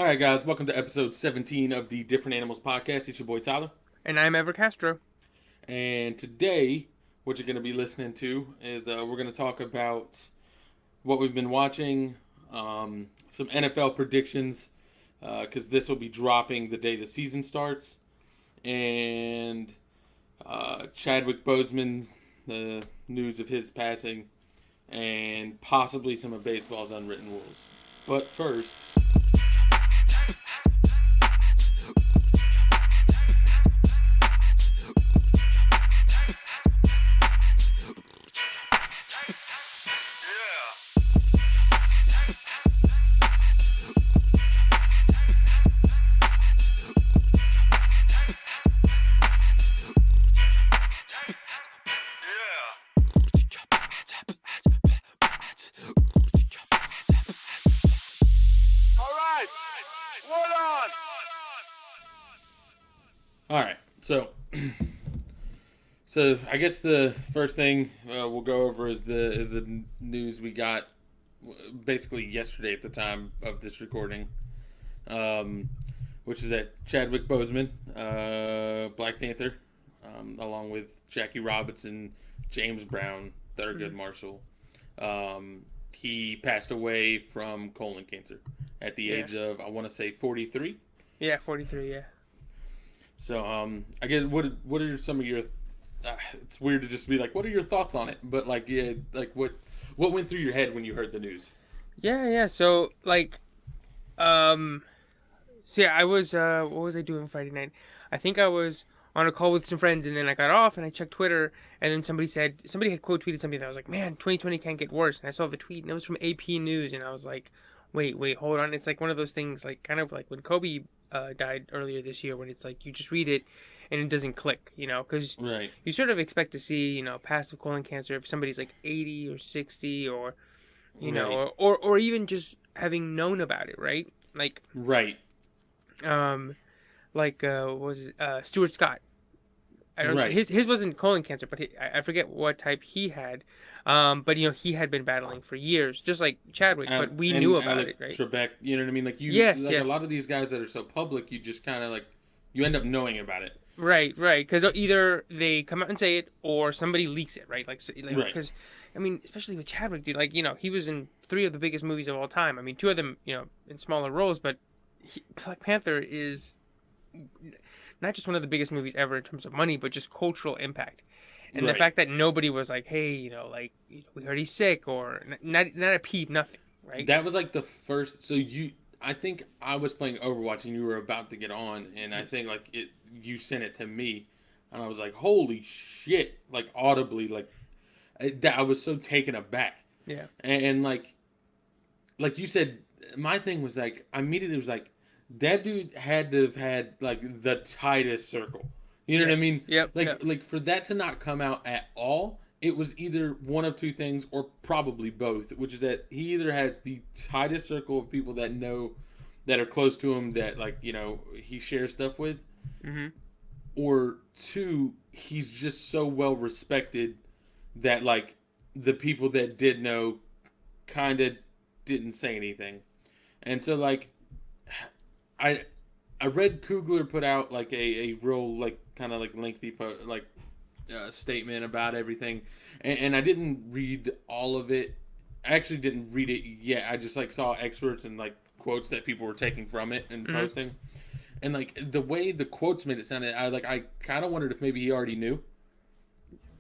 All right, guys, welcome to episode 17 of the Different Animals podcast. It's your boy Tyler. And I'm Ever Castro. And today, what you're going to be listening to is we're going to talk about what we've been watching, some NFL predictions, because this will be dropping the day the season starts, and Chadwick Boseman, the news of his passing, and possibly some of baseball's unwritten rules. But first, all right, so I guess the first thing we'll go over is the news we got basically yesterday at the time of this recording, um, which is that Chadwick Boseman, Black Panther, along with Jackie Robinson, James Brown, Thurgood Marshall, he passed away from colon cancer at the age of, I want to say, 43. Yeah, 43, yeah. So I guess what are some of your it's weird to just be like, what are your thoughts on it? But like, yeah, like what went through your head when you heard the news? Yeah. So, I was, what was I doing Friday night? I think I was on a call with some friends, and then I got off and I checked Twitter, and then somebody had quote tweeted something that was like, man, 2020 can't get worse. And I saw the tweet, and it was from AP News, and I was like, wait, hold on. It's like one of those things, like kind of like when Kobe died earlier this year, when it's like you just read it and it doesn't click, because Right. you sort of expect to see, passive colon cancer if somebody's like 80 or 60 or, Right. or even just having known about it, right? Right. Um, what was it? Stuart Scott. I don't. Right. His wasn't colon cancer, but I forget what type he had. But he had been battling for years, just like Chadwick. But we And knew about Alec it, right? Trebek, you know what I mean? Like Yes, like a yes. lot of these guys that are so public, you just kind of like you end up knowing about it. Right. Because either they come out and say it, or somebody leaks it, right? Right. Because, I mean, especially with Chadwick, dude. He was in 3 of the biggest movies of all time. I mean, 2 of them, in smaller roles, but Black Panther is not just one of the biggest movies ever in terms of money, but just cultural impact. And the Right. fact that nobody was like, hey, we heard he's sick, or not a peep, nothing, right? That was like the first. So I think I was playing Overwatch and you were about to get on, and I think like you sent it to me, and I was like, holy shit! Like audibly, I was so taken aback. Yeah. And like you said, my thing was like, I immediately was like, that dude had to have had like the tightest circle. You know what I Yes. mean? Yep. Like Yep. like for that to not come out at all, it was either one of two things or probably both, which is that he either has the tightest circle of people that are close to him that he shares stuff with, Mm-hmm. or two, he's just so well respected that like the people that did know kind of didn't say anything. And so like I I read Kugler put out like a real like kind of like lengthy statement about everything, and I didn't read all of it. I actually didn't read it yet. I just like saw excerpts and like quotes that people were taking from it and Mm-hmm. posting, and like the way the quotes made it sound, I kind of wondered if maybe he already knew.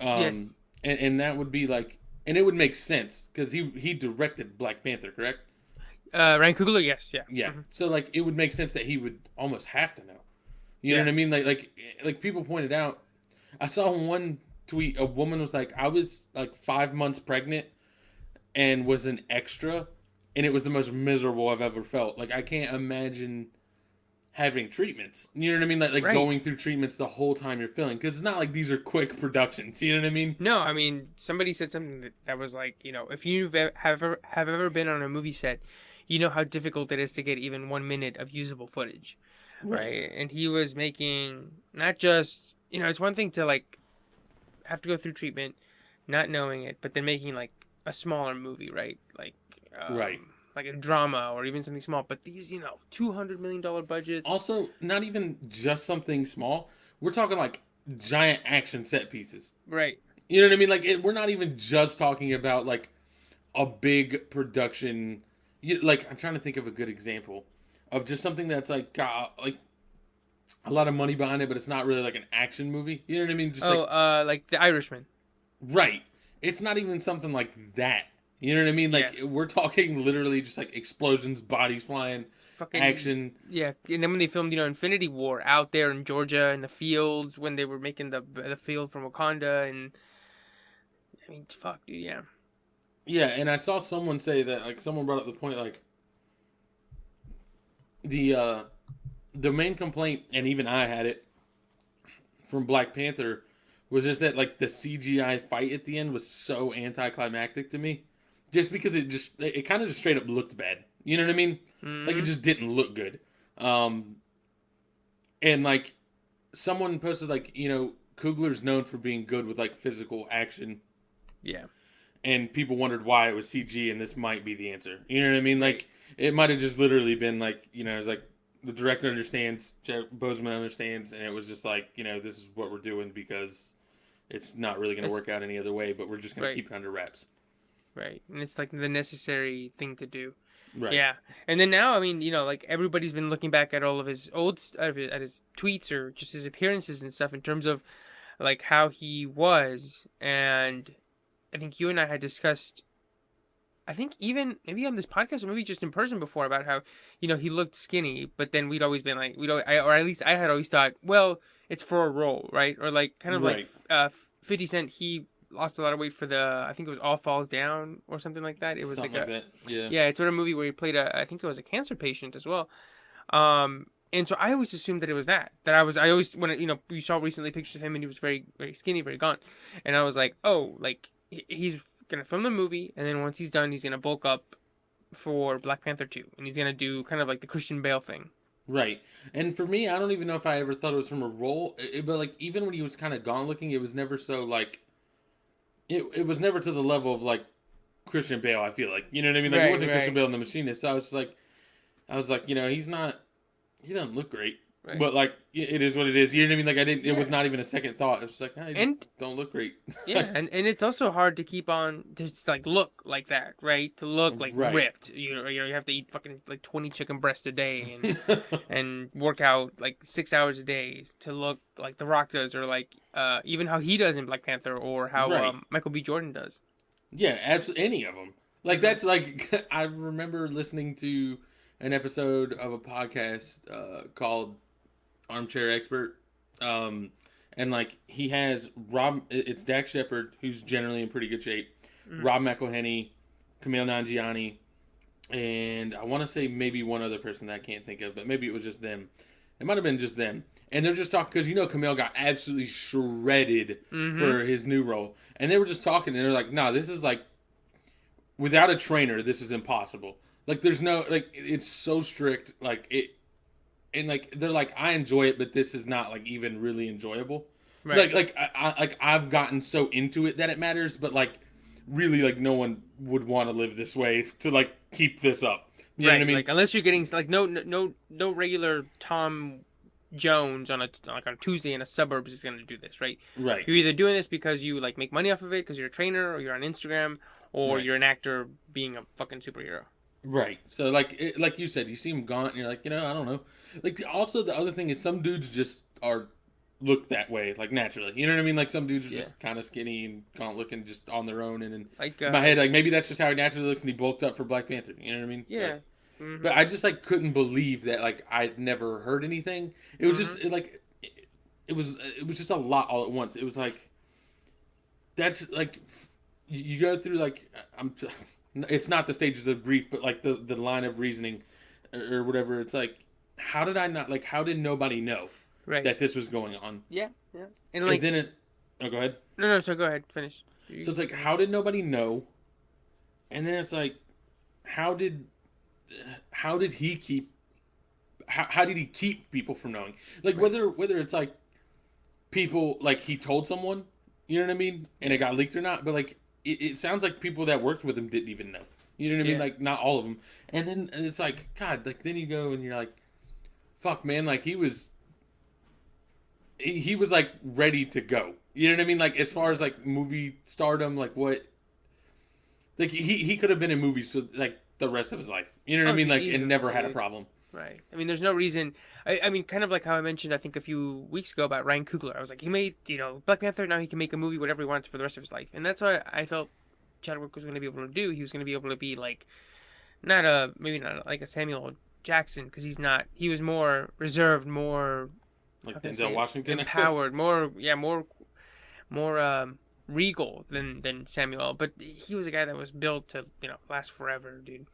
Yes. And that would be like, and it would make sense because he directed Black Panther, correct? Ryan Coogler, yes, yeah. Yeah. Mm-hmm. So like it would make sense that he would almost have to know. You know Yeah. what I mean? Like people pointed out. I saw one tweet. A woman was like, "I was like 5 months pregnant and was an extra, and it was the most miserable I've ever felt. Like I can't imagine having treatments. You know what I mean? Like Right. going through treatments the whole time you're feeling because it's not like these are quick productions. You know what I mean? No, I mean, somebody said something that was like, if you have ever been on a movie set, you know how difficult it is to get even 1 minute of usable footage, right? And he was making not just, it's one thing to like have to go through treatment, not knowing it, but then making like a smaller movie, right? Right. like a drama or even something small. But these, $200 million budgets. Also, not even just something small. We're talking like giant action set pieces. Right. You know what I mean? Like we're not even just talking about like a big production. Like I'm trying to think of a good example of just something that's like got like a lot of money behind it, but it's not really like an action movie. You know what I mean? Just like The Irishman. right. It's not even something like that. You know what I mean? Like we're talking literally just like explosions, bodies flying, Fucking action. yeah. And then when they filmed, Infinity War out there in Georgia in the fields when they were making the field from Wakanda, and I mean, fuck, dude, yeah. Yeah, and I saw someone say that like someone brought up the point like the main complaint, and even I had it from Black Panther, was just that like the CGI fight at the end was so anticlimactic to me, just because it kind of just straight up looked bad. You know what I mean? Like it just didn't look good. And like someone posted like Coogler's known for being good with like physical action. Yeah. And people wondered why it was CG, and this might be the answer. You know what I mean? Like it might have just literally been like it's like the director understands, Boseman understands, and it was just like this is what we're doing because it's not really going to work out any other way, but we're just going to keep it under wraps. Right, and it's like the necessary thing to do. Right. Yeah, and then now, I mean, like everybody's been looking back at all of his at his tweets or just his appearances and stuff in terms of like how he was, and I think you and I had discussed, I think even maybe on this podcast or maybe just in person before about how, he looked skinny, but then we'd always been like, or at least I had always thought, well, it's for a role, right? Or like kind of like 50 Cent, he lost a lot of weight for I think it was All Falls Down or something like that. It was something like that. Yeah. Yeah, it's a movie where he played I think it was a cancer patient as well. And so I always assumed that it was I always, when, we saw recently pictures of him and he was very, very skinny, very gaunt. And I was like, oh, like, he's gonna film the movie, and then once he's done, he's gonna bulk up for Black Panther 2, and he's gonna do kind of like the Christian Bale thing. Right. And for me, I don't even know if I ever thought it was from a role, but like even when he was kind of gaunt looking, it was never so like it was never to the level of like Christian Bale. I feel like you know what I mean. Like it wasn't Christian Bale in The Machinist. So I was like, he doesn't look great. Right. But like it is what it is. You know what I mean? Like I didn't. It was not even a second thought. It was like, don't look great. And it's also hard to keep on to just like look like that, right? To look like ripped. You have to eat fucking like 20 chicken breasts a day and and work out like 6 hours a day to look like The Rock does, or like even how he does in Black Panther, or how Michael B. Jordan does. Yeah, absolutely. Any of them. Like that's like I remember listening to an episode of a podcast called Armchair Expert, and like he has it's Dax Shepard, who's generally in pretty good shape, Rob McElhenney, Kumail Nanjiani, and I want to say maybe one other person that I can't think of, but maybe it was just them. It might have been just them, and they're just talking because Kumail got absolutely shredded for his new role, and they were just talking, and they're like, "No, this is like without a trainer, this is impossible. Like, there's no like, it's so strict, like it." And like they're like, I enjoy it, but this is not like even really enjoyable. Right. Like I've gotten so into it that it matters, but like really like no one would want to live this way to like keep this up. You know what I mean? Like unless you're getting like no regular Tom Jones on a Tuesday in a suburbs is gonna do this, right? Right. You're either doing this because you like make money off of it because you're a trainer, or you're on Instagram, or you're an actor being a fucking superhero. Right. So like like you said, you see him gaunt, and you're like, I don't know. Like also the other thing is some dudes just look that way, like naturally. You know what I mean? Like some dudes are just kind of skinny and gaunt looking just on their own, and then like in my head, like maybe that's just how he naturally looks, and he bulked up for Black Panther. You know what I mean? Yeah. Like, but I just like couldn't believe that like I'd never heard anything. It was just it was just a lot all at once. It was like that's like you go through like it's not the stages of grief, but like the line of reasoning or whatever. It's like, how did I not, like, how did nobody know that this was going on? Yeah, yeah. And like, then go ahead. No, so go ahead, finish. So it's like, how did nobody know? And then it's like, how did he keep, how did he keep people from knowing? Like, whether it's like people, like he told someone, you know what I mean? And it got leaked or not, but like, it sounds like people that worked with him didn't even know. You know what I mean? Yeah. Like not all of them. And then it's like God. Like then you go and you're like, fuck, man. Like he was like ready to go. You know what I mean? Like as far as like movie stardom, like what, like he could have been in movies for like the rest of his life. You know what I Oh, mean? dude, Like and easily, never had a dude. problem. Right. I mean, there's no reason. I mean, kind of like how I mentioned, I think a few weeks ago about Ryan Coogler. I was like, he made, Black Panther. Now he can make a movie whatever he wants for the rest of his life, and that's what I felt Chadwick was going to be able to do. He was going to be able to be like, maybe not like a Samuel Jackson, because he's not. He was more reserved, more Like how can I Denzel say it? Washington, Empowered, more regal than Samuel. But he was a guy that was built to last forever, dude.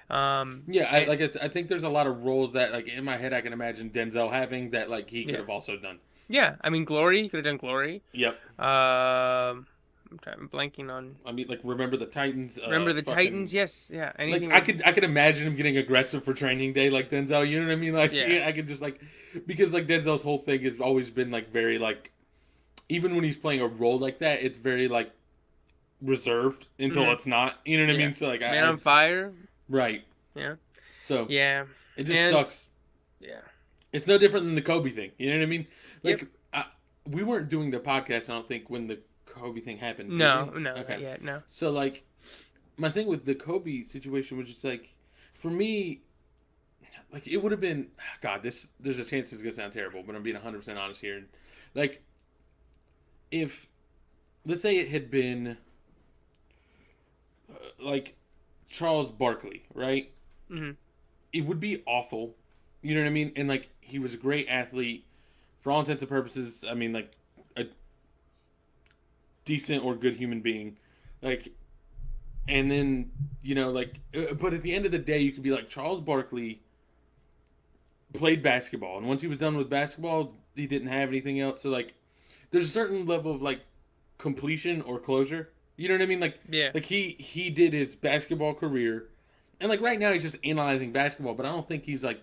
Yeah, And, I think there's a lot of roles that like in my head I can imagine Denzel having that like he could yeah, have also done. yeah. I mean, Glory. He could have done Glory. Yep. I'm blanking on. I mean, like Remember the Titans. Remember the Fucking Titans? Yes, yeah. like Anything. I could imagine him getting aggressive for Training Day like Denzel. You know what I mean? Like Yeah. yeah, I could just like because like Denzel's whole thing has always been like very like even when he's playing a role like that, it's very like reserved until Mhm. it's not. You know what I Yeah. mean? So like Man on Fire. right. Yeah. So Yeah. it just And sucks. yeah. It's no different than the Kobe thing. You know what I mean? Like, Yep. we weren't doing the podcast, I don't think, when the Kobe thing happened. did No, we? no, Okay. not yet, no. So, like, my thing with the Kobe situation was just like, for me, like, it would have been, God, there's a chance this is going to sound terrible, but I'm being 100% honest here. Like, if, let's say it had been, like, Charles Barkley, right? Hmm. It would be awful. You know what I mean? And like he was a great athlete for all intents and purposes. I mean, like a decent or good human being. Like, and then like, but at the end of the day, you could be like Charles Barkley played basketball, and once he was done with basketball, he didn't have anything else. So like, there's a certain level of like completion or closure. You know what I mean? Yeah. Like he did his basketball career. And like right now he's just analyzing basketball, but I don't think he's like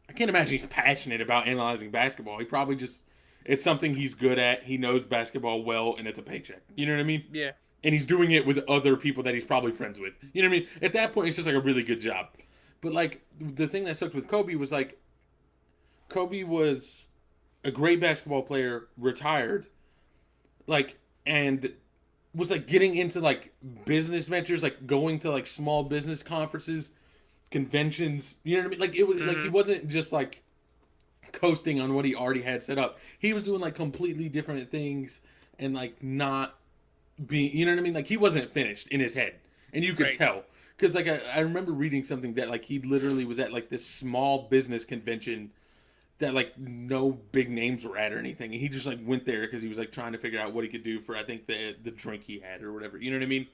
I can't imagine he's passionate about analyzing basketball. He probably just it's something he's good at. He knows basketball well and it's a paycheck. You know what I mean? Yeah. And he's doing it with other people that he's probably friends with. You know what I mean? At that point it's just like a really good job. But like the thing that sucked with Kobe was like Kobe was a great basketball player, retired, like and was like getting into like business ventures, like going to like small business conferences, conventions. You know what I mean? Like it was like he wasn't just like coasting on what he already had set up. He was doing like completely different things and like not being. You know what I mean? Like he wasn't finished in his head, and you could Right. tell because like I remember reading something that like he literally was at like this small business convention that like no big names were at or anything, and he just like went there because he was like trying to figure out what he could do for I think the drink he had or whatever. You know what I mean?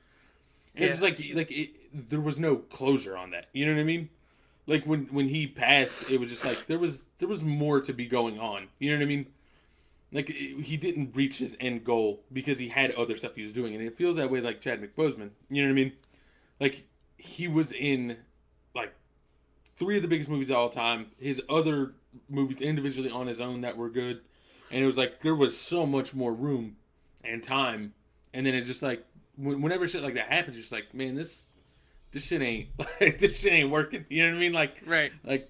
And it's Yeah. just like there was no closure on that. You know what I mean? Like when he passed, it was just like there was more to be going on. You know what I mean? Like he didn't reach his end goal because he had other stuff he was doing, and it feels that way like Chadwick Boseman. You know what I mean? Like he was in like three of the biggest movies of all time. His other movies individually on his own that were good, and it was like there was so much more room and time. And then it just like whenever shit like that happens, you're just like, man, this shit ain't like this shit ain't working. You know what I mean? Right. Like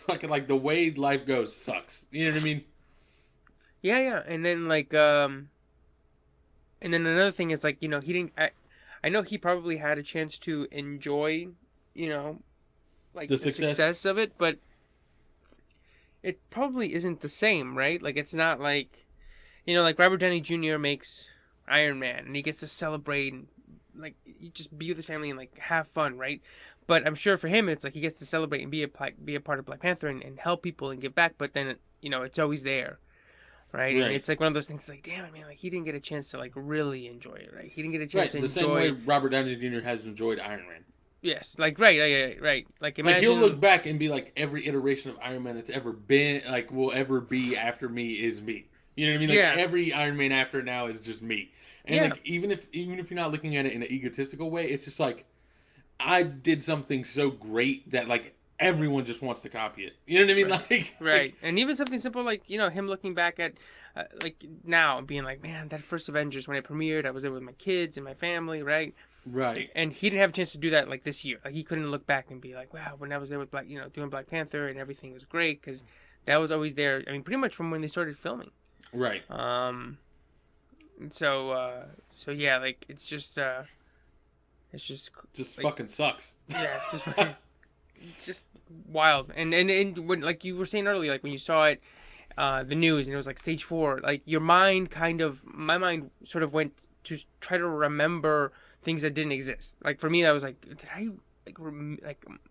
fucking like the way life goes sucks. You know what I mean? Yeah, yeah. And then and then another thing is like, he didn't I know he probably had a chance to enjoy, like The the success. success of it, but it probably isn't the same, right? Like it's not like like Robert Downey Jr. makes Iron Man and he gets to celebrate and like you just be with his family and like have fun, right? But I'm sure for him it's like he gets to celebrate and be a part of Black Panther and help people and give back, but then it's always there. Right? And Right. it's like one of those things like, damn, man, like he didn't get a chance to like really enjoy it, right? He didn't get a Right. chance to The same enjoy way Robert Downey Jr. has enjoyed Iron Man. Yes, like right. Like Like imagine he'll look back and be like, every iteration of Iron Man that's ever been, like, will ever be after me is me. You know what I mean? Like Yeah. every Iron Man after now is just me. And Yeah. like even if you're not looking at it in an egotistical way, it's just like I did something so great that like everyone just wants to copy it. You know what I mean? Like right. And even something simple like, him looking back at like now and being like, man, that first Avengers when it premiered, I was there with my kids and my family, right? Right. And he didn't have a chance to do that like this year. Like he couldn't look back and be like, wow, when I was there with doing Black Panther and everything was great because that was always there. I mean, pretty much from when they started filming. Right. So yeah, like it's just like, fucking sucks. Yeah, just wild. And when, like you were saying earlier, like when you saw it, the news and it was like stage 4, like my mind sort of went to try to remember things that didn't exist. Like for me, that was like, did I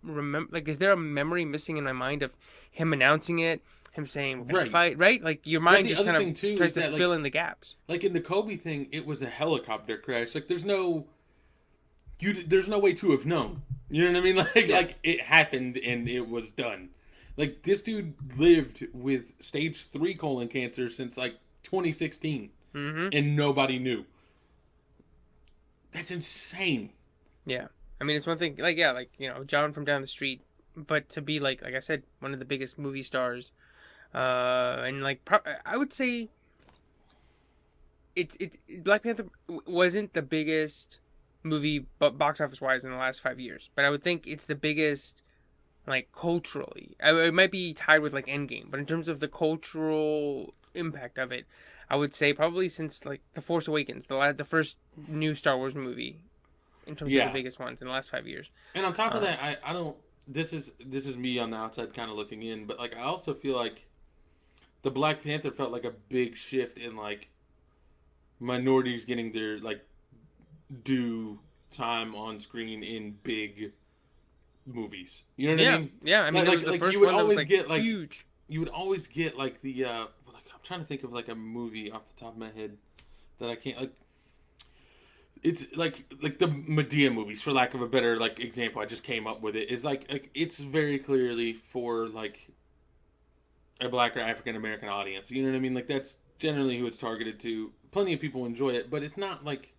remember? Like, is there a memory missing in my mind of him announcing it? Him saying we're gonna fight, right? Like your mind just kind of tries to fill in the gaps. Like in the Kobe thing, it was a helicopter crash. Like there's no way to have known. You know what I mean? Like it happened and it was done. Like this dude lived with stage 3 colon cancer since like 2016, and nobody knew. That's insane. Yeah, I mean it's one thing. Like John from down the street, but to be like I said, one of the biggest movie stars. And like I would say it's Black Panther wasn't the biggest movie box office wise in the last 5 years, but I would think it's the biggest like culturally. It might be tied with like Endgame, but in terms of the cultural impact of it, I would say probably since like The Force Awakens, the first new Star Wars movie, in terms of the biggest ones in the last 5 years. And on top of that, I don't. This is me on the outside kind of looking in, but like I also feel like the Black Panther felt like a big shift in like minorities getting their like due time on screen in big movies. You know what I mean? Yeah, I mean, like the first you would one always that was, get like huge. You would always get like the I'm trying to think of like a movie off the top of my head that I can't like. It's like the Medea movies, for lack of a better like example. I just came up with it. Is like it's very clearly for like a Black or African American audience. You know what I mean? Like that's generally who it's targeted to. Plenty of people enjoy it, but it's not like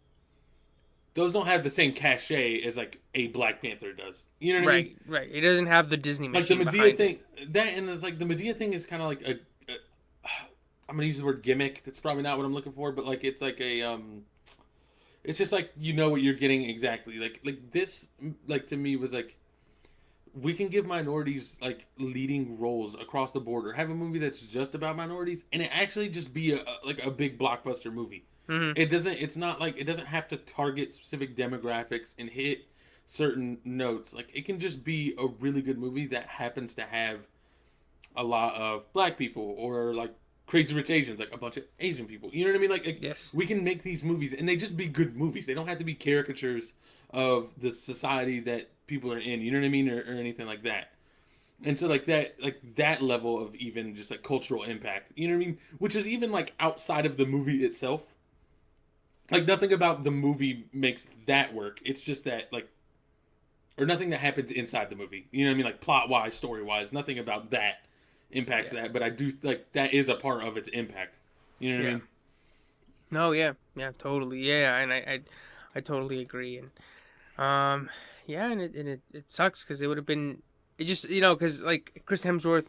those don't have the same cachet as like a Black Panther does. You know what I mean? Right. It doesn't have the Disney machine like the Medea thing. And it's like the Medea thing is kind of like a I'm gonna use the word gimmick. That's probably not what I'm looking for, but like it's like a it's just like you know what you're getting exactly. Like this like to me was like we can give minorities like leading roles across the board, or have a movie that's just about minorities, and it actually just be a big blockbuster movie. It doesn't. It's not like it doesn't have to target specific demographics and hit certain notes. Like it can just be a really good movie that happens to have a lot of Black people, or like Crazy Rich Asians, like a bunch of Asian people. You know what I mean? Like yes, we can make these movies, and they just be good movies. They don't have to be caricatures of the society that people are in. You know what I mean, or anything like that. And so like that level of even just like cultural impact. You know what I mean? Which is even like outside of the movie itself. Like nothing about the movie makes that work. It's just that like, or nothing that happens inside the movie. You know what I mean? Like plot wise, story wise, nothing about that impacts that. But I do like that is a part of its impact. You know what I mean? No, yeah, totally, yeah, and I totally agree, and and it sucks because it would have been, it just because like Chris Hemsworth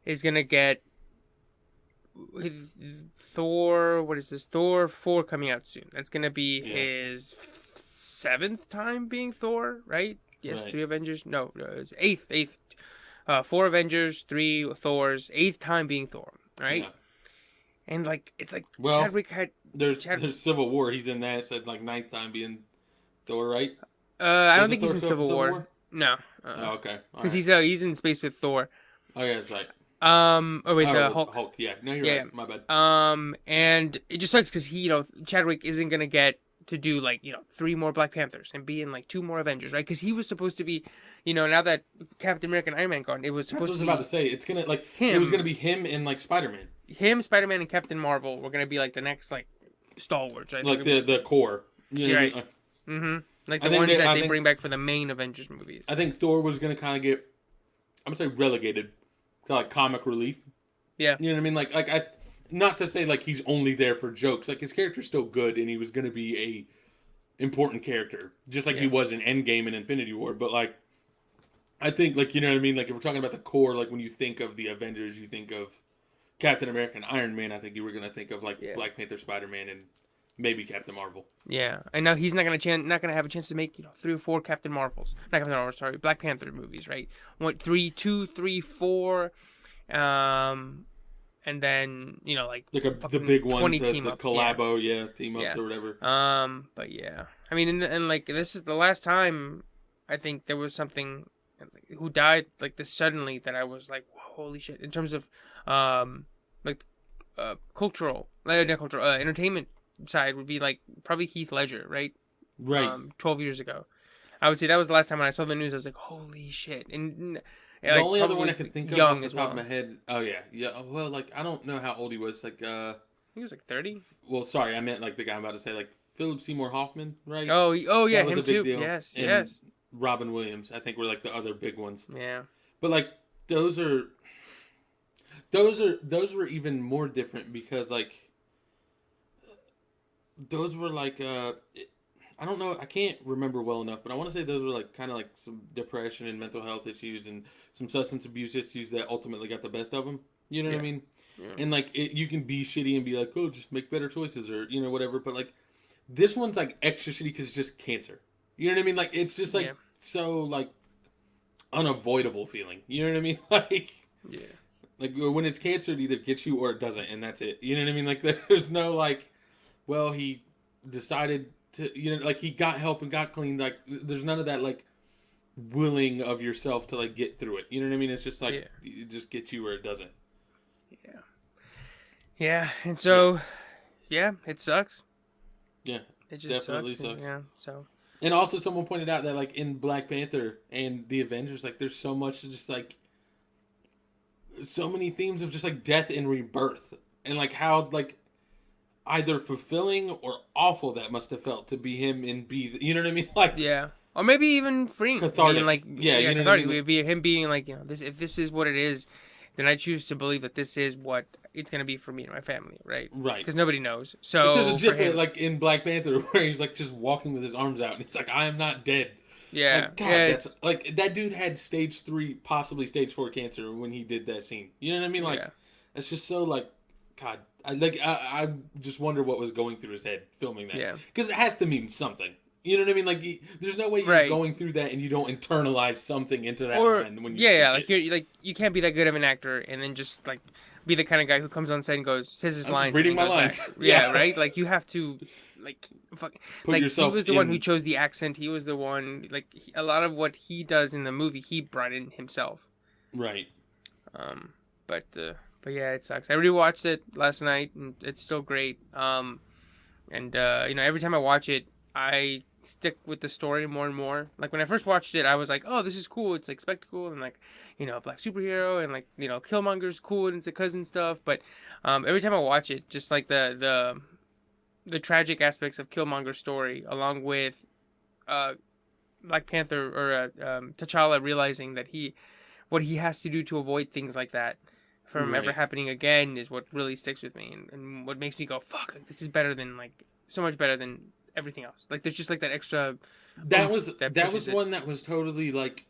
is gonna get Thor. What is this? Thor 4 coming out soon. That's gonna be his 7th time being Thor, right? Yes, right. 3 Avengers. No, it's 8th. 4 Avengers, 3 Thors, 8th time being Thor, right? Yeah. And like it's like Chadwick had there's Civil War. He's in that. Said like 9th time being Thor, right? I don't think he's in Civil War. No. Oh, okay. Because he's in space with Thor. Oh yeah, that's right. Hulk. Hulk. Yeah. No, you're right. My bad. And it just sucks because Chadwick isn't gonna get to do like 3 more Black Panthers and be in like 2 more Avengers, right? Because he was supposed to be, now that Captain America and Iron Man gone, it was supposed to be. I was about to say it's gonna like him. It was gonna be him and like Spider-Man. Him, Spider-Man, and Captain Marvel were gonna be like the next like stalwarts, right? Like the core. You know right. Like the ones that they bring back for the main Avengers movies. I think Thor was gonna kind of get, I'm gonna say relegated to like comic relief. Yeah. You know what I mean? Like not to say like he's only there for jokes. Like his character's still good, and he was gonna be a important character, just like he was in Endgame and Infinity War. But like, I think like you know what I mean. Like if we're talking about the core, like when you think of the Avengers, you think of Captain America and Iron Man. I think you were gonna think of like Black Panther, Spider-Man, and maybe Captain Marvel. Yeah, and now he's not gonna have a chance to make 3 or 4 Captain Marvels, not Captain Marvel, sorry, Black Panther movies, right? 1, 3, 2, 3, 4, and then Like the fucking big one, 20 the team ups, collabo, team ups yeah. or whatever. But yeah, I mean, and like this is the last time I think there was something who died like this suddenly that I was like, holy shit, in terms of like cultural, not cultural, entertainment side would be like probably Heath Ledger, right? Right. 12 years ago. I would say that was the last time when I saw the news. I was like, holy shit. And The like, only other one I could think of young off the as top well. of my head. Oh yeah, yeah. Well, like I don't know how old he was. Like He was like 30. well, sorry, I meant like the guy I'm about to say, like Philip Seymour Hoffman, right? Oh yeah, That was him a big too. deal. Yes, And yes. Robin Williams, I think, were like the other big ones. Yeah. But like those were even more different because like those were like I don't know, I can't remember well enough, but I want to say those were like kind of like some depression and mental health issues and some substance abuse issues that ultimately got the best of him. You know what I Yeah. mean? Yeah. And like you can be shitty and be like, oh, just make better choices or whatever. But like this one's like extra shitty because it's just cancer. You know what I mean? Like it's just like Yeah. so like unavoidable feeling. You know what I mean? Yeah. Like when it's cancer, it either gets you or it doesn't, and that's it. You know what I mean? Like there's no like, well, he decided to, like he got help and got clean. Like there's none of that like willing of yourself to like get through it. You know what I mean? It's just like it just gets you or it doesn't. Yeah. Yeah. And so, yeah, it sucks. Yeah, It just definitely sucks. sucks. Yeah. So. And also, someone pointed out that like in Black Panther and the Avengers, like there's so much just like so many themes of just like death and rebirth, and like how like either fulfilling or awful that must have felt to be him and be, you know what I mean? Like Yeah. Or maybe even freeing. cathartic. Being like, Yeah, you know what I cathartic. mean? Would be him being like, this, if this is what it is, then I choose to believe that this is what it's going to be for me and my family, right? Right. Because nobody knows. So Like there's a for GIF him, like in Black Panther where he's like just walking with his arms out and he's like, I am not dead. yeah, Like, God, yeah, that's like that dude had stage 3, possibly stage 4 cancer when he did that scene. You know what I mean? Like, yeah. it's just so like, God, I just wonder what was going through his head filming that. Yeah. Because it has to mean something. You know what I mean? Like, there's no way you're Right. going through that and you don't internalize something into that Or line when you yeah, speak like it. you're like you can't be that good of an actor and then just like be the kind of guy who comes on set and says his I'm just lines. reading and then my goes lines. back. Yeah, Yeah. right. Like you have to like Put like yourself he was the one in- who chose the accent. He was the one like a lot of what he does in the movie he brought in himself. Right. But yeah, it sucks. I rewatched it last night and it's still great. And every time I watch it, I stick with the story more and more. Like when I first watched it, I was like, "Oh, this is cool. It's like spectacle and like, black superhero and like, Killmonger's cool and it's a cousin stuff." But every time I watch it, just like the tragic aspects of Killmonger's story, along with Black Panther or T'Challa realizing that what he has to do to avoid things like that from ever Right. happening again is what really sticks with me and what makes me go, fuck, like, this is better than like so much better than everything else. Like there's just like that extra That oomph was pushes it. one that was totally like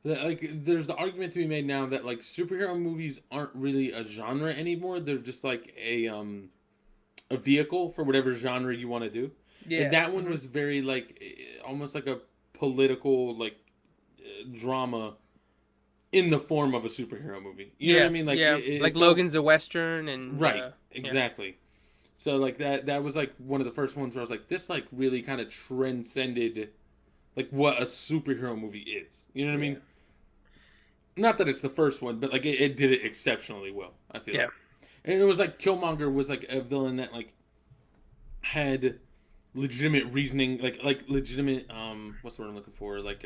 there's the argument to be made now that like superhero movies aren't really a genre anymore. They're just like a vehicle for whatever genre you want to do. Yeah. And that one was very like almost like a political like drama in the form of a superhero movie. You know what I mean? Like it like felt- Logan's a western and Right. Exactly. So like that was like one of the first ones where I was like, this like really kind of transcended like what a superhero movie is. You know what I mean? Not that it's the first one, but like it did it exceptionally well, I feel like. And it was like Killmonger was like a villain that like had legitimate reasoning, like legitimate what's the word I'm looking for? Like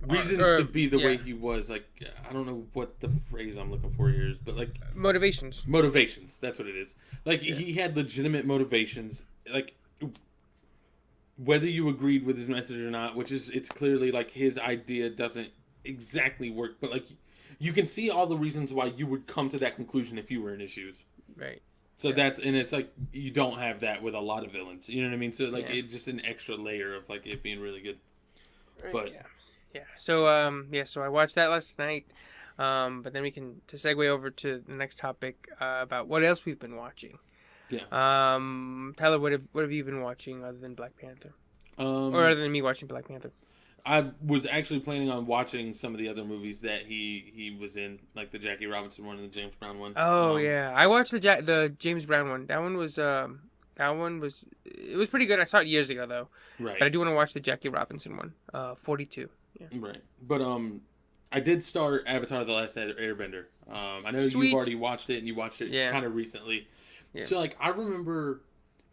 reasons to be the way he was. Like I don't know what the phrase I'm looking for here is, but like motivations. That's what it is. Like he had legitimate motivations. Like whether you agreed with his message or not, which is it's clearly like his idea doesn't exactly work, but like you can see all the reasons why you would come to that conclusion if you were in his shoes. Right. So it's like you don't have that with a lot of villains. You know what I mean? So like it's just an extra layer of like it being really good. Right. But yeah. So so I watched that last night. But then we can to segue over to the next topic about what else we've been watching. Yeah. Tyler, what have you been watching other than Black Panther, or Um, other than me watching Black Panther? I was actually planning on watching some of the other movies that he was in, like the Jackie Robinson one and the James Brown one. Oh yeah, I watched the James Brown one. That one was it was pretty good. I saw it years ago though, but Right, I do want to watch the Jackie Robinson one. 42. Yeah. right. But I did start Avatar: The Last Airbender. I know you've Sweet. already watched it, and you watched it Yeah. kind of recently. Yeah. So like, I remember,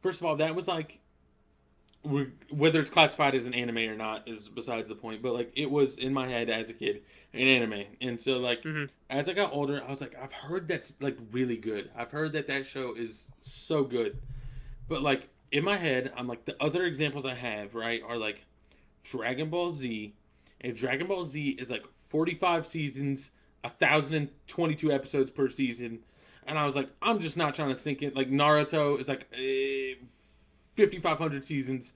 first of all, that was like, whether it's classified as an anime or not is besides the point. But like, it was in my head as a kid an anime, and so like, Mhm. as I got older, I was like, I've heard that's like really good. I've heard that show is so good. But like in my head, I'm like, the other examples I have right are like Dragon Ball Z, and Dragon Ball Z is like 45 seasons, 1,022 episodes per season. And I was like, I'm just not trying to sink it. Like Naruto is like 5,500 seasons,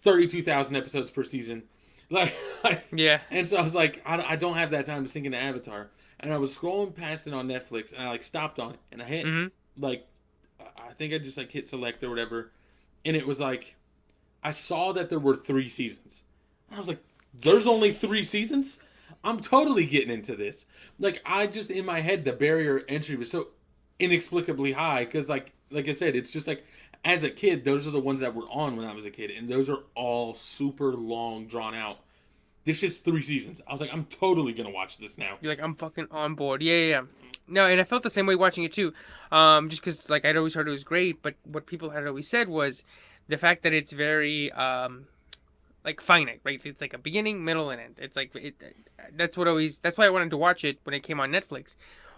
32,000 episodes per season. Like, Yeah. and so I was like, I don't have that time to sink into Avatar. And I was scrolling past it on Netflix, and I like stopped on it, and I hit Mhm. like, I think I just like hit select or whatever, and it was like, I saw that there were 3 seasons. I was like, there's only 3 seasons? I'm totally getting into this. Like, I just, in my head, the barrier entry was so inexplicably high because, like I said, it's just like, as a kid, those are the ones that were on when I was a kid, and those are all super long, drawn out. This shit's 3 seasons. I was like, I'm totally gonna watch this now. You're like, I'm fucking on board. Yeah, yeah, yeah. No, and I felt the same way watching it too. Just because like I'd always heard it was great, but what people had always said was the fact that it's very like finite, right? It's like a beginning, middle, and end. It's like that's what always. That's why I wanted to watch it when it came on Netflix.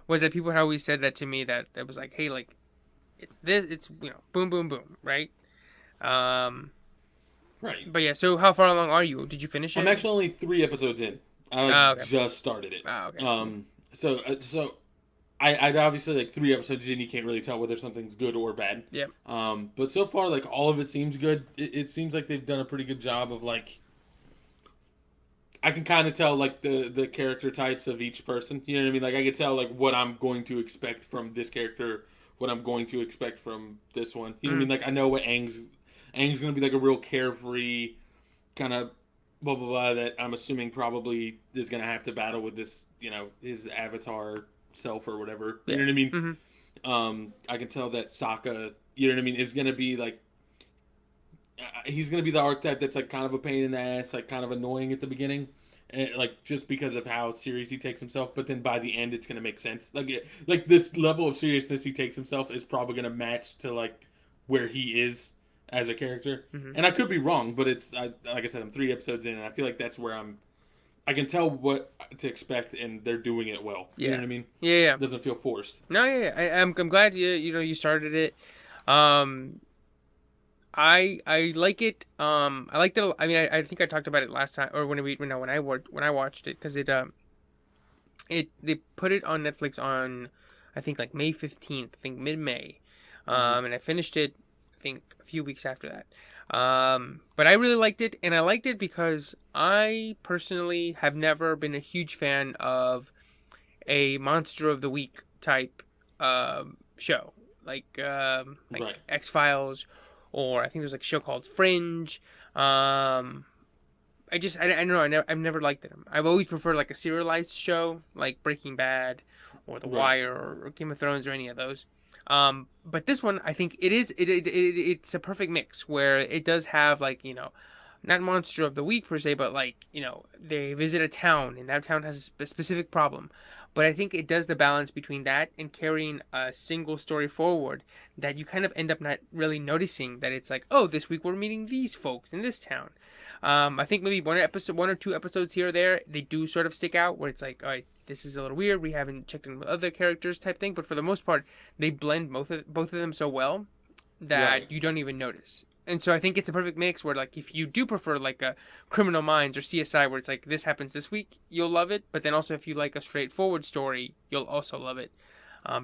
Was that people had always said that to me that it was like, hey, like it's this, it's boom, boom, boom, right? Um, Right. but yeah. So how far along are you? Did you finish I'm it? actually only 3 episodes in. I Oh, like okay. just started it. Oh, okay. So I'd obviously like 3 episodes in, you can't really tell whether something's good or bad. Yep. But so far, like all of it seems good. It seems like they've done a pretty good job of like, I can kind of tell like the character types of each person. You know what I mean? Like I can tell like what I'm going to expect from this character, what I'm going to expect from this one. You know what I Mm, mean? Like I know what Aang's gonna be like a real carefree kind of blah blah blah that I'm assuming probably is gonna have to battle with this, his avatar self or whatever. You yeah. know what I mean? Mm-hmm. I can tell that Sokka, you know what I mean, is gonna be like, he's gonna be the archetype that's like kind of a pain in the ass, like kind of annoying at the beginning, like just because of how serious he takes himself. But then by the end, it's gonna make sense. Like this level of seriousness he takes himself is probably gonna match to like where he is as a character. Mm-hmm. And I could be wrong, but like I said, I'm 3 episodes in, and I feel like that's where I can tell what to expect, and they're doing it well. You know Yeah. what I mean? Yeah. Yeah. It doesn't feel forced. No, yeah, yeah. I'm glad you started it. Um, I like it. I liked it. I mean, I think I talked about it last time, or when I watched it, because they put it on Netflix on I think like May 15th. I think mid May. Hmm. And I finished it I think a few weeks after that. But I really liked it, and I liked it because I personally have never been a huge fan of a monster of the week type show like Right. X Files, or I think there's like a show called Fringe. I don't know. I've never liked them. I've always preferred like a serialized show like Breaking Bad or The Right. Wire or Game of Thrones or any of those. But this one, I think it's a perfect mix where it does have like not monster of the week per se, but like they visit a town and that town has a specific problem. But I think it does the balance between that and carrying a single story forward that you kind of end up not really noticing that it's like, oh, this week we're meeting these folks in this town. I think maybe one or two episodes here or there, they do sort of stick out where it's like, all right, this is a little weird. We haven't checked in with other characters type thing. But for the most part, they blend both of them so well Right. that you don't even notice. And so I think it's a perfect mix where like if you do prefer like a Criminal Minds or CSI where it's like this happens this week, you'll love it. But then also if you like a straightforward story, you'll also love it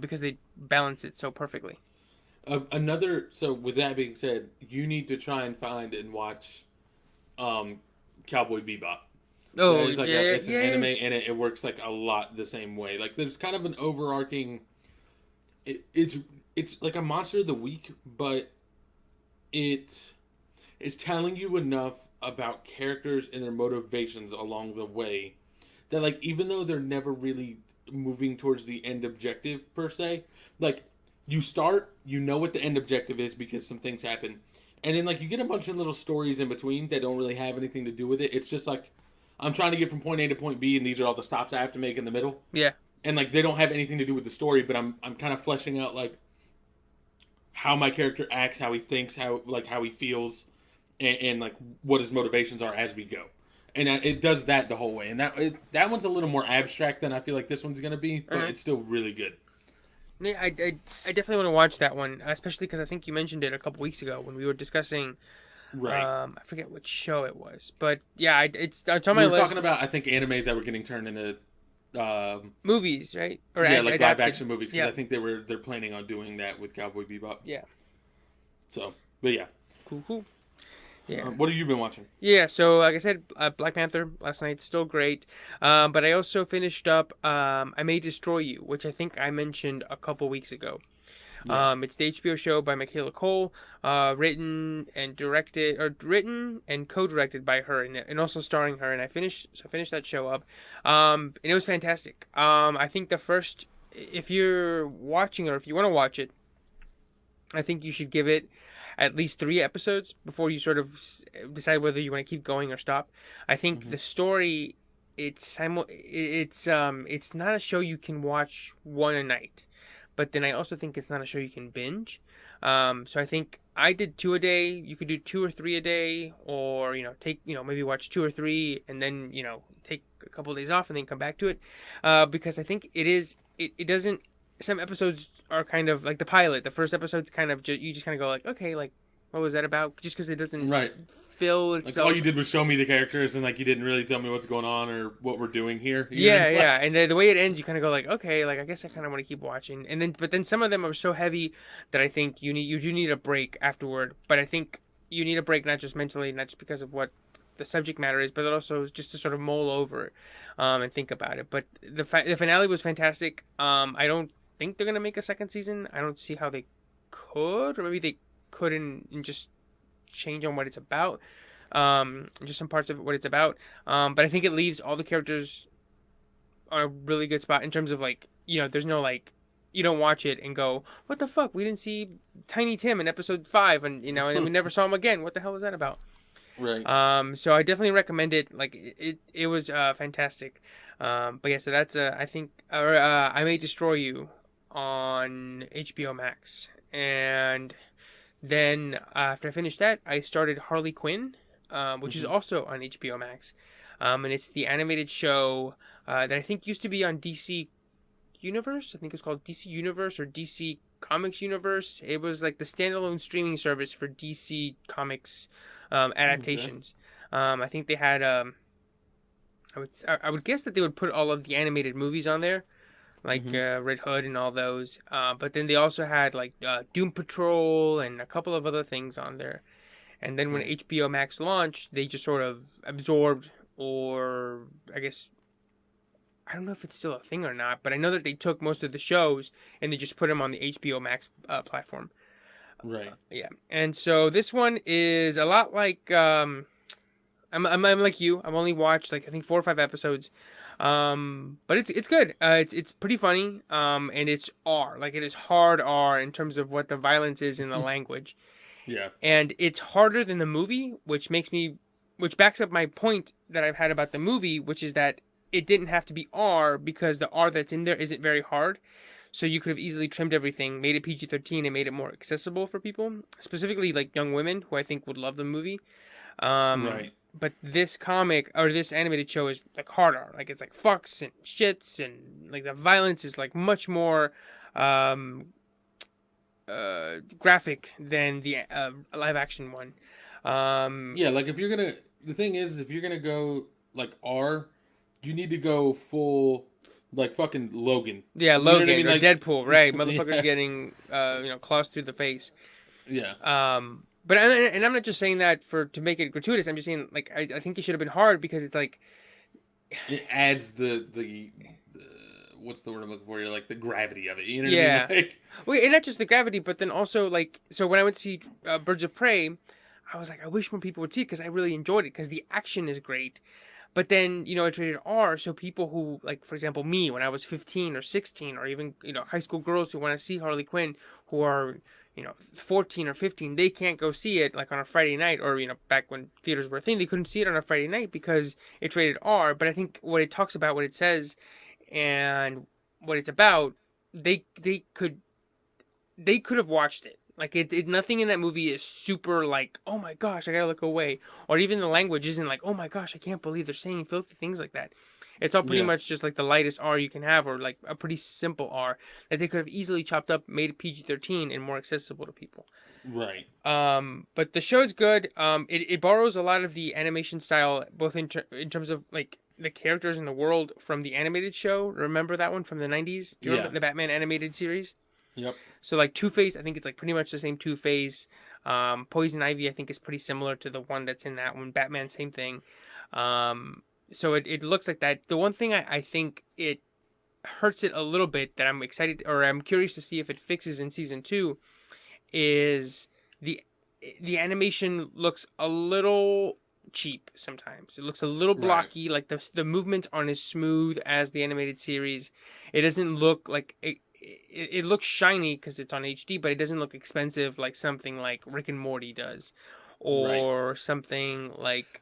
because they balance it so perfectly. So with that being said, you need to try and find and watch um, Cowboy Bebop. That Oh is like yeah, it's an yeah, anime, and it works like a lot the same way. Like there's kind of an overarching. It's it's like a monster of the week, but it is telling you enough about characters and their motivations along the way that, like, even though they're never really moving towards the end objective per se, like, you start, you know what the end objective is because some things happen, and then like you get a bunch of little stories in between that don't really have anything to do with it. It's just like I'm trying to get from point A to point B, and these are all the stops I have to make in the middle, Yeah. and like they don't have anything to do with the story, but I'm kind of fleshing out like how my character acts, how he thinks, how he feels, and like what his motivations are as we go. And it does that the whole way. And that one's a little more abstract than I feel like this one's gonna be, but Uh-huh. it's still really good. Yeah, I definitely want to watch that one, especially because I think you mentioned it a couple weeks ago when we were discussing. Right. I forget which show it was, but yeah, it's on We my were list. talking about I think animes that were getting turned into Movies, right? Or yeah, like live adapted. action movies because Yeah, I think they're planning on doing that with Cowboy Bebop. yeah. So, but yeah, Cool, cool. Yeah. what have you been watching? Yeah, so like I said, Black Panther last night, still great. But I also finished up I May Destroy You, which I think I mentioned a couple weeks ago. Yeah. It's the HBO show by Michaela Cole, written and co-directed by her, and also starring her. And I finished that show up, and it was fantastic. I think if you're watching or if you want to watch it, I think you should give it at least 3 episodes before you sort of decide whether you want to keep going or stop. I think Mm-hmm. the story it's not a show you can watch one a night, but then I also think it's not a show you can binge. So I think I did 2 a day. You could do 2 or 3 a day, or take maybe watch 2 or 3 and then take a couple of days off and then come back to it, because I think it doesn't. Some episodes are kind of like the pilot. The first episode's kind of you just kind of go like, okay, like what was that about? Just because it doesn't Right. fill Like all itself. you did was show me the characters, and like you didn't really tell me what's going on or what we're doing here. Yeah, yeah, Like, and the way it ends, you kind of go like, okay, like I guess I kind of want to keep watching, and then but then some of them are so heavy that I think you do need a break afterward. But I think you need a break not just mentally, not just because of what the subject matter is, but also just to sort of mull over, and think about it. But the finale was fantastic. I don't think they're gonna make a second season. I don't see how they could, or maybe they could and just change on what it's about. Just some parts of what it's about. But I think it leaves all the characters on a really good spot in terms of like, there's no like, you don't watch it and go, what the fuck? We didn't see Tiny Tim in episode 5, and and we never saw him again. What the hell was that about? right. So I definitely recommend it. Like it was fantastic. But yeah, so that's I think I May Destroy You on HBO Max, and then after I finished that, I started Harley Quinn, which is Hmm. also on HBO Max, and it's the animated show that I think used to be on DC Universe. I think it's called DC Universe or DC Comics Universe. It was like the standalone streaming service for DC Comics Okay. adaptations. I think they had. I would guess that they would put all of the animated movies on there, like Hmm. Red Hood and all those. But then they also had like Doom Patrol and a couple of other things on there. And then when Right. HBO Max launched, they just sort of absorbed, or I guess I don't know if it's still a thing or not, but I know that they took most of the shows and they just put them on the HBO Max platform. Right. Yeah, and so this one is a lot like I'm like you. I've only watched like I think 4 or 5 episodes, but it's good. It's pretty funny. And it's R, like it is hard R in terms of what the violence is in the language, Yeah. and it's harder than the movie, which backs up my point that I've had about the movie, which is that it didn't have to be R because the R that's in there isn't very hard. So you could have easily trimmed everything, made it PG-13, and made it more accessible for people, specifically like young women who I think would love the movie. Right. But this comic or this animated show is like hard R, like it's like fucks and shits, and like the violence is like much more um, graphic than the live action one. Um, Yeah. Like if you're gonna, the thing is, if you're gonna go like R, you need to go full, like fucking Logan. yeah, You know what I Logan mean? or Like, Deadpool, right? Motherfuckers yeah, getting claws through the face. yeah. But and I'm not just saying that to make it gratuitous. I'm just saying like I think it should have been hard because it's like It adds the what's the word I'm looking for here? Like the gravity of it. You know what Yeah. I mean? Like, Wait, and not just the gravity, but then also like so when I went to see Birds of Prey, I was like, I wish more people would see it because I really enjoyed it because the action is great. But then, it's rated R, so people who, like, for example, me, when I was 15 or 16, or even, high school girls who want to see Harley Quinn, who are, 14 or 15, they can't go see it, like, on a Friday night, or, back when theaters were a thing, they couldn't see it on a Friday night because it's rated R. But I think what it talks about, what it says, and what it's about, they could have watched it. Like nothing in that movie is super like, oh my gosh, I gotta look away, or even the language isn't like, oh my gosh, I can't believe they're saying filthy things like that. It's all pretty yeah, much just like the lightest R you can have, or like a pretty simple R that they could have easily chopped up, made it PG-13 and more accessible to people. right, But the show's good. It borrows a lot of the animation style, both in terms of like the characters in the world from the animated show. Remember that one from the 90s? Do you remember the Batman animated series? yep, So like Two-Face, I think it's like pretty much the same Two-Face. Poison Ivy, I think, is pretty similar to the one that's in that one. Batman, same thing. So it looks like that. The one thing I think it hurts it a little bit that I'm excited, or I'm curious to see if it fixes in season 2, is the animation looks a little cheap sometimes. It looks a little blocky. Like the movements aren't as smooth as the animated series. It doesn't look like it looks shiny because it's on HD, but it doesn't look expensive like something like Rick and Morty does, or something like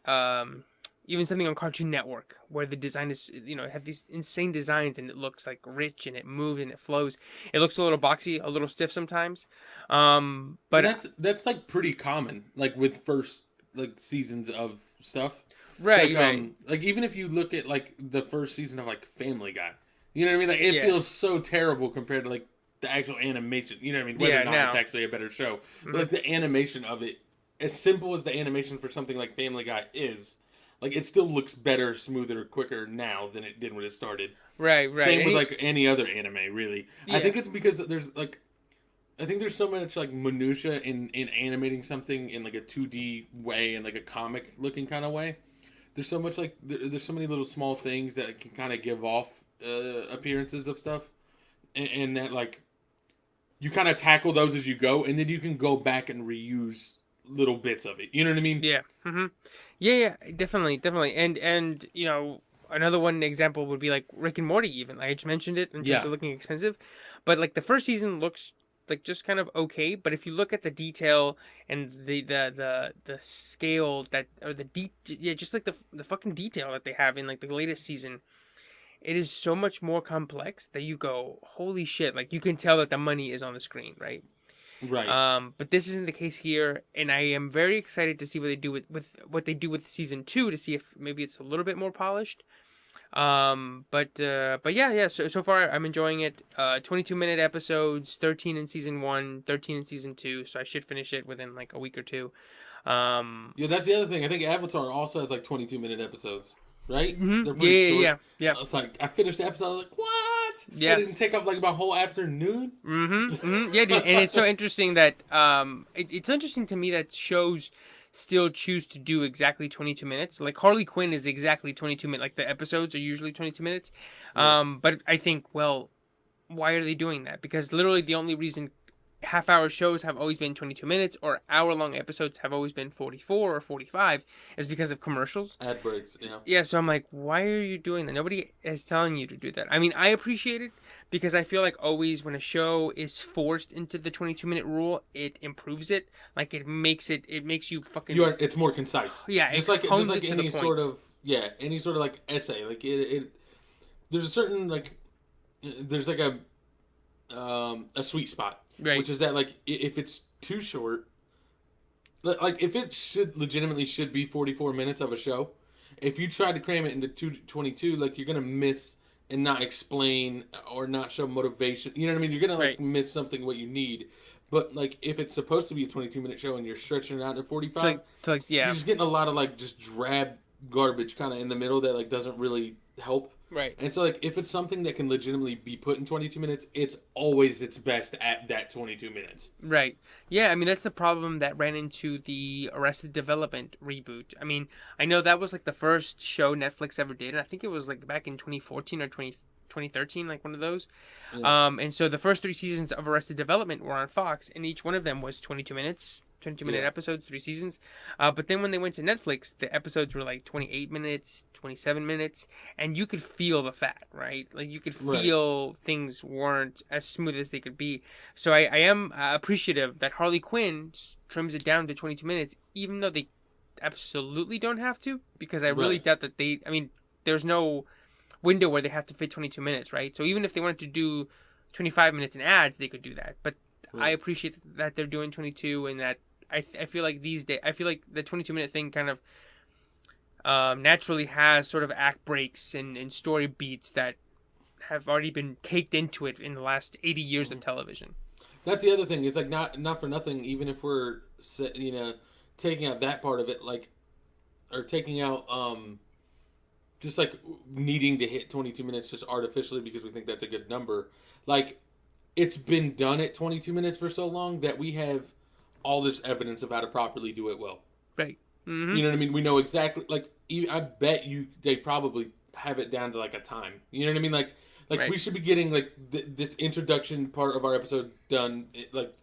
even something on Cartoon Network where the design is have these insane designs and it looks like rich and it moves and it flows. It looks a little boxy, a little stiff sometimes. But that's like pretty common, like with first like seasons of stuff. Right, like even if you look at like the first season of like Family Guy. You know what I mean? Like it feels so terrible compared to like the actual animation. You know what I mean? Whether or not it's actually a better show, but like the animation of it, as simple as the animation for something like Family Guy is, like it still looks better, smoother, quicker now than it did when it started. Right. Same with like any other anime, really. Yeah. I think it's because there's like, I think there's so much like minutia in animating something in like a 2D way and like a comic looking kind of way. There's so much like there's so many little small things that can kind of give off appearances of stuff, and that like you kind of tackle those as you go, and then you can go back and reuse little bits of it. You know what I mean? Yeah. Yeah. Definitely. And another one example would be like Rick and Morty. Even I just mentioned it in terms of looking expensive, but like the first season looks like just kind of okay. But if you look at the detail and the scale that, or just like the fucking detail that they have in like the latest season. It is so much more complex that you go, holy shit! Like you can tell that the money is on the screen, right? Right. But this isn't the case here, and I am very excited to see what they do with what they do with season 2 to see if maybe it's a little bit more polished. But yeah. So far I'm enjoying it. 22-minute episodes, 13 in season 1, 13 in season 2. So I should finish it within like a week or two. Yeah, that's the other thing. I think Avatar also has like 22-minute episodes. Right? Mm-hmm. They're pretty short. Yeah. It's like I finished the episode. I was like, "What? Yeah, it didn't take up like my whole afternoon." Yeah, dude. And it's so interesting that it's interesting to me that shows still choose to do exactly 22 minutes. Like Harley Quinn is exactly 22 minutes. Like the episodes are usually 22 minutes. But I think, well, why are they doing that? Because literally the only reason half-hour shows have always been 22 minutes or hour-long episodes have always been 44 or 45 is because of commercials. Ad breaks, yeah. Yeah, so I'm like, why are you doing that? Nobody is telling you to do that. I mean, I appreciate it because I feel like always when a show is forced into the 22-minute rule, it improves it. Like it makes you fucking... It's more concise. Yeah, just like any sort of like essay. Like there's a certain like there's like a sweet spot. Right. Which is that like if it's too short, like if it legitimately should be 44 minutes of a show, if you try to cram it into 22, like you're gonna miss and not explain or not show motivation. You know what I mean? You're gonna like miss something what you need. But like if it's supposed to be a 22-minute show and you're stretching it out to 45, you're just getting a lot of like just drab garbage kind of in the middle that like doesn't really help. Right. And so, like, if it's something that can legitimately be put in 22 minutes, it's always its best at that 22 minutes. Right. Yeah, I mean, that's the problem that ran into the Arrested Development reboot. I mean, I know that was, like, the first show Netflix ever did, and I think it was, like, back in 2014 or 2013, like one of those. Yeah. And so the first 3 seasons of Arrested Development were on Fox, and each one of them was 22 minutes. 22-minute Yeah. episodes, 3 seasons. But then when they went to Netflix, the episodes were like 28 minutes, 27 minutes, and you could feel the fat, right? Like you could Right. feel things weren't as smooth as they could be. So I am appreciative that Harley Quinn trims it down to 22 minutes, even though they absolutely don't have to, because I really Right. doubt that there's no window where they have to fit 22 minutes, right? So even if they wanted to do 25 minutes in ads, they could do that. But I Right. appreciate that they're doing 22, and that I feel like these days, I feel like the 22-minute thing kind of naturally has sort of act breaks and story beats that have already been caked into it in the last 80 years of television. That's the other thing. It's like not for nothing. Even if we're taking out that part of it, like or taking out just like needing to hit 22 minutes just artificially because we think that's a good number. Like it's been done at 22 minutes for so long that we have all this evidence of how to properly do it well. Right. Mm-hmm. You know what I mean? We know exactly. Like I bet you they probably have it down to like a time. You know what I mean? Like Right. we should be getting like this introduction part of our episode done, like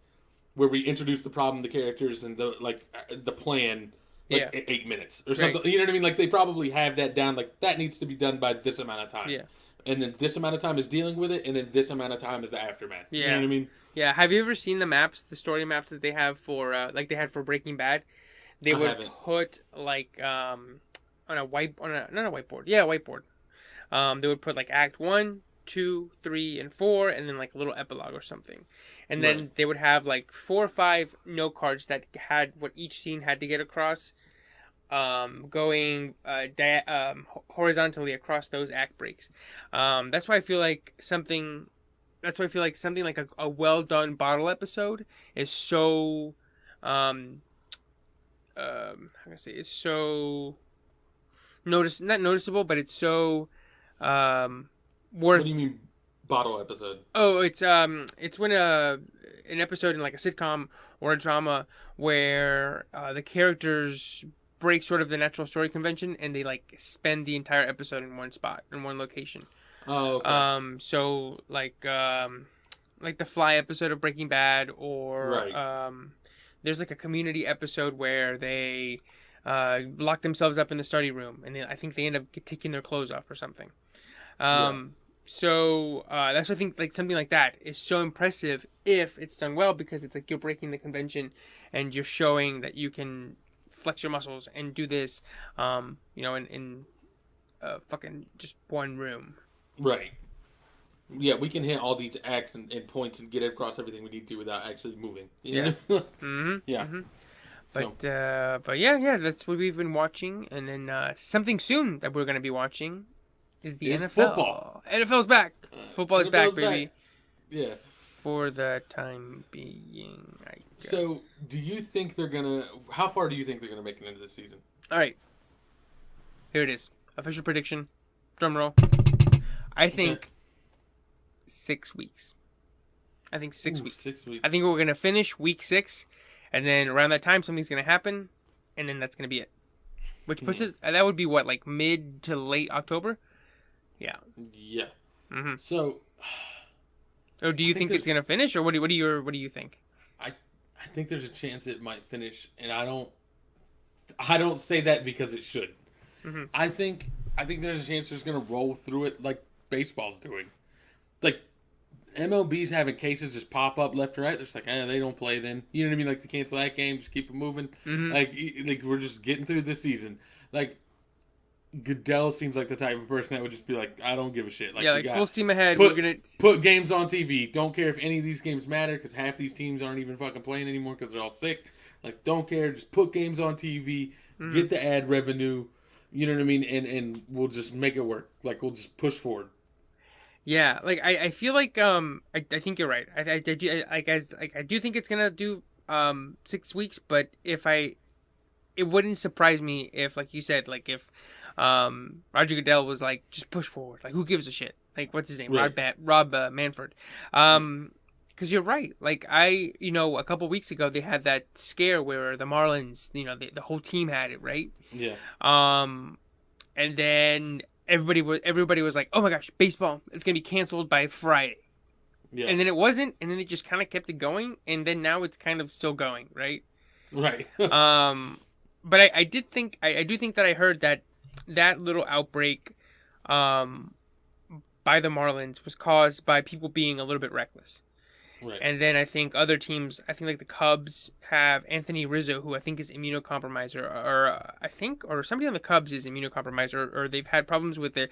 where we introduce the problem, the characters, and the plan. Like Yeah. 8 minutes or something. You know what I mean? Like they probably have that down. Like that needs to be done by this amount of time. Yeah. And then this amount of time is dealing with it, and then this amount of time is the aftermath. You know Yeah. what I mean? Yeah. Have you ever seen the maps, the story maps that they have for like they had for Breaking Bad? They I would haven't. put like on a not a whiteboard. Yeah, a whiteboard. They would put like Act 1, 2, 3, and 4, and then like a little epilogue or something. And then Right. they would have like 4 or 5 note cards that had what each scene had to get across, going horizontally across those act breaks. That's why I feel like something. That's why I feel like something like a well done bottle episode is so. How can I say, it's so not noticeable, but it's so worth. What do you mean bottle episode? Oh, it's when an episode in like a sitcom or a drama where the characters break sort of the natural story convention and they like spend the entire episode in one spot in one location. Oh, okay. So like the Fly episode of Breaking Bad, or Right. there's like a Community episode where they lock themselves up in the study room, and I think they end up taking their clothes off or something. Yeah. So that's why I think like something like that is so impressive if it's done well, because it's like you're breaking the convention and you're showing that you can flex your muscles and do this, in fucking just one room. Right. Yeah, we can hit all these acts and points and get across everything we need to without actually moving. You Yeah. know? Mm-hmm. Yeah. Mm-hmm. So But yeah, that's what we've been watching, and then something soon that we're gonna be watching is the Is NFL. football. NFL's back. Football is back, NFL's baby. Yeah. For the time being, I guess. So, do you think they're gonna? How far do you think they're gonna make it into this season? All right, here it is. Official prediction. Drum roll. I think Okay. 6 weeks. I think 6 Ooh, weeks. 6 weeks. I think we're gonna finish week 6, and then around that time something's gonna happen, and then that's gonna be it. Which puts us. That would be what, like mid to late October. Yeah. Yeah. Mm-hmm. So, Or do you I think think it's there's- gonna finish, or what do you think? I think there's a chance it might finish, and I don't say that because it should. Mhm. I think there's a chance it's gonna roll through it like baseball's doing. Like MLB's having cases just pop up left and right. They're just like, they don't play then. You know what I mean? Like to cancel that game, just keep it moving. Mhm. Like we're just getting through this season. Like Goodell seems like the type of person that would just be like, I don't give a shit. Like, Yeah, we like got- full steam ahead. put- We're gonna. put games on TV. Don't care if any of these games matter because half these teams aren't even fucking playing anymore because they're all sick. Like, don't care. Just put games on TV. Mhm. Get the ad revenue. You know what I mean? And we'll just make it work. Like, we'll just push forward. Yeah, like I feel like I think you're right. I do think it's gonna do 6 weeks, but it wouldn't surprise me if, like you said, like if Roger Goodell was like, just push forward. Like, who gives a shit? Like, what's his name? Right. Rob Manfred. Because you're right. Like, a couple weeks ago they had that scare where the Marlins, the whole team had it, right? Yeah. And then everybody was like, oh my gosh, baseball, it's gonna be canceled by Friday. Yeah. And then it wasn't, and then it just kind of kept it going, and then now it's kind of still going, right? Right. But I did think I do think that I heard that little outbreak by the Marlins was caused by people being a little bit reckless. Right. And then I think other teams, I think like the Cubs have Anthony Rizzo, who I think is immunocompromised, or somebody on the Cubs is immunocompromised, or they've had problems with their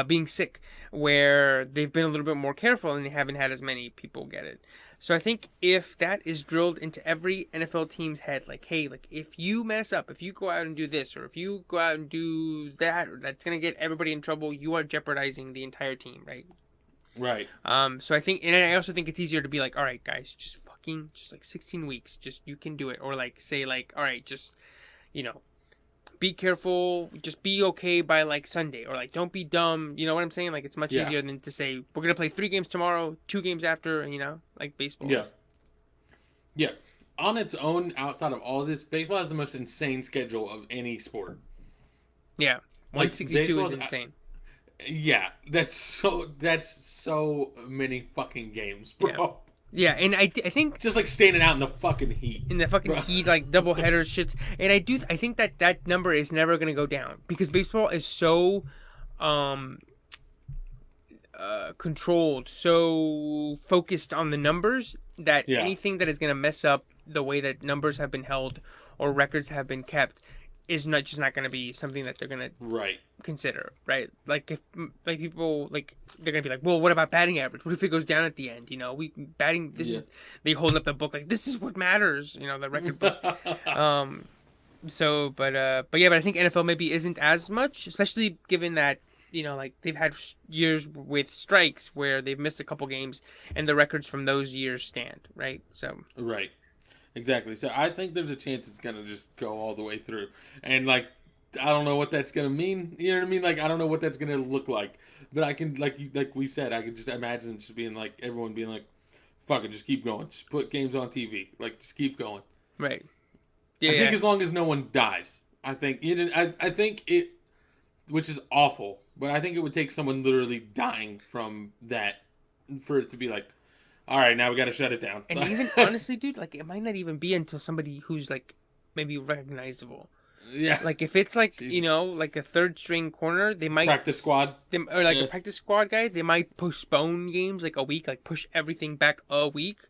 being sick, where they've been a little bit more careful and they haven't had as many people get it. So I think if that is drilled into every NFL team's head, like, hey, like if you mess up, if you go out and do this, or if you go out and do that, that's gonna get everybody in trouble. You are jeopardizing the entire team, right? Right. So I think, and I also think it's easier to be like, all right, guys, just like 16 weeks, just you can do it, or like say like, all right, just be careful, just be okay by like Sunday, or like don't be dumb. You know what I'm saying? Like it's much easier than to say we're gonna play 3 games tomorrow, 2 games after. Like baseball. Yeah. Yeah. On its own, outside of all this, baseball has the most insane schedule of any sport. Yeah, 162 is insane. Yeah, that's so many fucking games, bro. Yeah, and I think just like standing out in the fucking heat. In the fucking heat, like double header shits. And I think that number is never gonna go down because baseball is so controlled, so focused on the numbers that anything that is gonna mess up the way that numbers have been held or records have been kept is not going to be something that they're going to consider, right? Like if like people like they're going to be like, well, what about batting average? What if it goes down at the end? We batting this is they hold up the book like this is what matters, the record book. But I think NFL maybe isn't as much, especially given that like they've had years with strikes where they've missed a couple games and the records from those years stand, right? So Exactly. So I think there's a chance it's gonna just go all the way through, and like I don't know what that's gonna mean. You know what I mean? Like I don't know what that's gonna look like, but I can like we said, I can just imagine just being like everyone being like, "Fuck it, just keep going. Just put games on TV. Like just keep going." Right. Yeah. I think as long as no one dies, I think I think it, which is awful, but I think it would take someone literally dying from that for it to be like, all right, now we got to shut it down. And even honestly, dude, like it might not even be until somebody who's like maybe recognizable. Yeah. Like if it's like like a third string corner, they might practice squad or like a practice squad guy. They might postpone games like a week, like push everything back a week,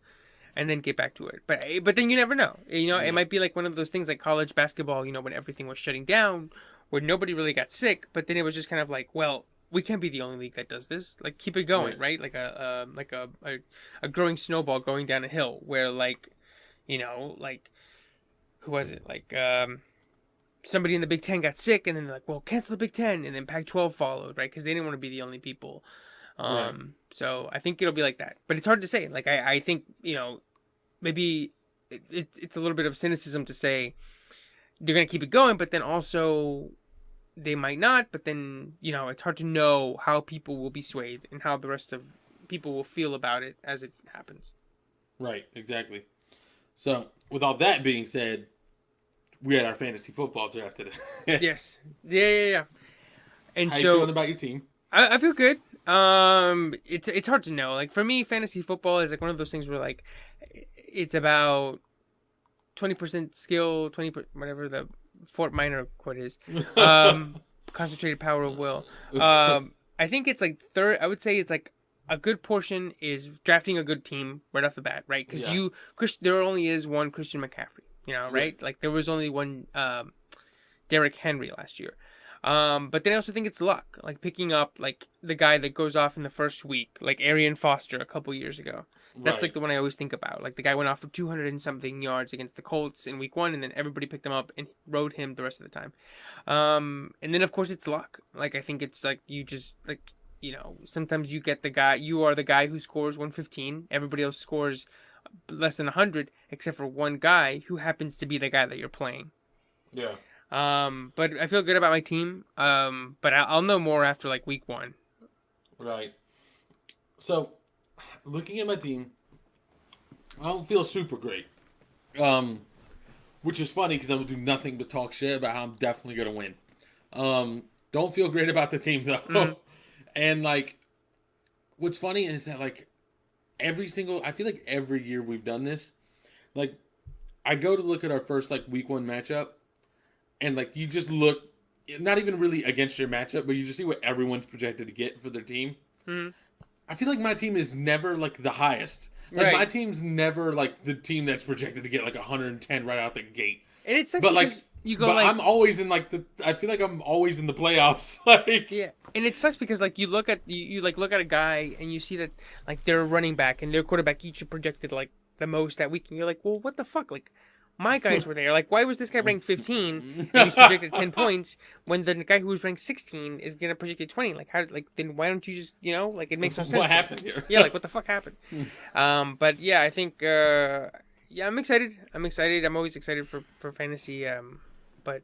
and then get back to it. But then you never know. It might be like one of those things like college basketball. When everything was shutting down, where nobody really got sick, but then it was just kind of like, well, we can't be the only league that does this. Like, keep it going, right? Like a growing snowball going down a hill where, like, like, who was it? Like, somebody in the Big Ten got sick, and then they're like, well, cancel the Big Ten, and then Pac-12 followed, right? Because they didn't want to be the only people. So I think it'll be like that. But it's hard to say. Like, I think, maybe it's a little bit of cynicism to say they're going to keep it going, but then also they might not, but then, it's hard to know how people will be swayed and how the rest of people will feel about it as it happens. Right, exactly. So, with all that being said, we had our fantasy football draft today. Yes. Yeah. And how you feeling about your team? I feel good. It's hard to know. Like, for me, fantasy football is like one of those things where, like, it's about 20% skill, 20%, whatever the Fort Minor quote is, concentrated power of will. I think it's like I would say it's like a good portion is drafting a good team right off the bat, right? Because there only is one Christian McCaffrey, right? Like there was only one Derrick Henry last year. But then I also think it's luck, like picking up like the guy that goes off in the first week, like Arian Foster a couple years ago. That's like the one I always think about. Like the guy went off for 200 and something yards against the Colts in week 1, and then everybody picked him up and rode him the rest of the time. And then of course it's luck. Like I think it's like you just like sometimes you get you are the guy who scores 115. Everybody else scores less than 100, except for one guy who happens to be the guy that you're playing. Yeah. But I feel good about my team. But I'll know more after like week 1. Right. So, looking at my team, I don't feel super great. Which is funny because I will do nothing but talk shit about how I'm definitely gonna win. Don't feel great about the team though. Mhm. And like, what's funny is that like I feel like every year we've done this. Like, I go to look at our first like week one matchup, and like you just look, not even really against your matchup, but you just see what everyone's projected to get for their team. Mhm. I feel like my team is never like the highest. Like my Right. team's never like the team that's projected to get like 110 right out the gate. And it sucks But like, because you go but like, I'm always in like the. I feel like I'm always in the playoffs. Like, yeah, and it sucks because like you look at you like look at a guy and you see that like their running back and their quarterback each are projected like the most that week, and you're like, well, what the fuck? Like my guys were there. Like why was this guy ranked 15 and he's projected 10 points when the guy who was ranked 16 is gonna projected 20? Like how? Like then why don't you just like it makes no sense. what happened here? Yeah, like what the fuck happened? But yeah, I think yeah, I'm excited. I'm excited. I'm always excited for fantasy. But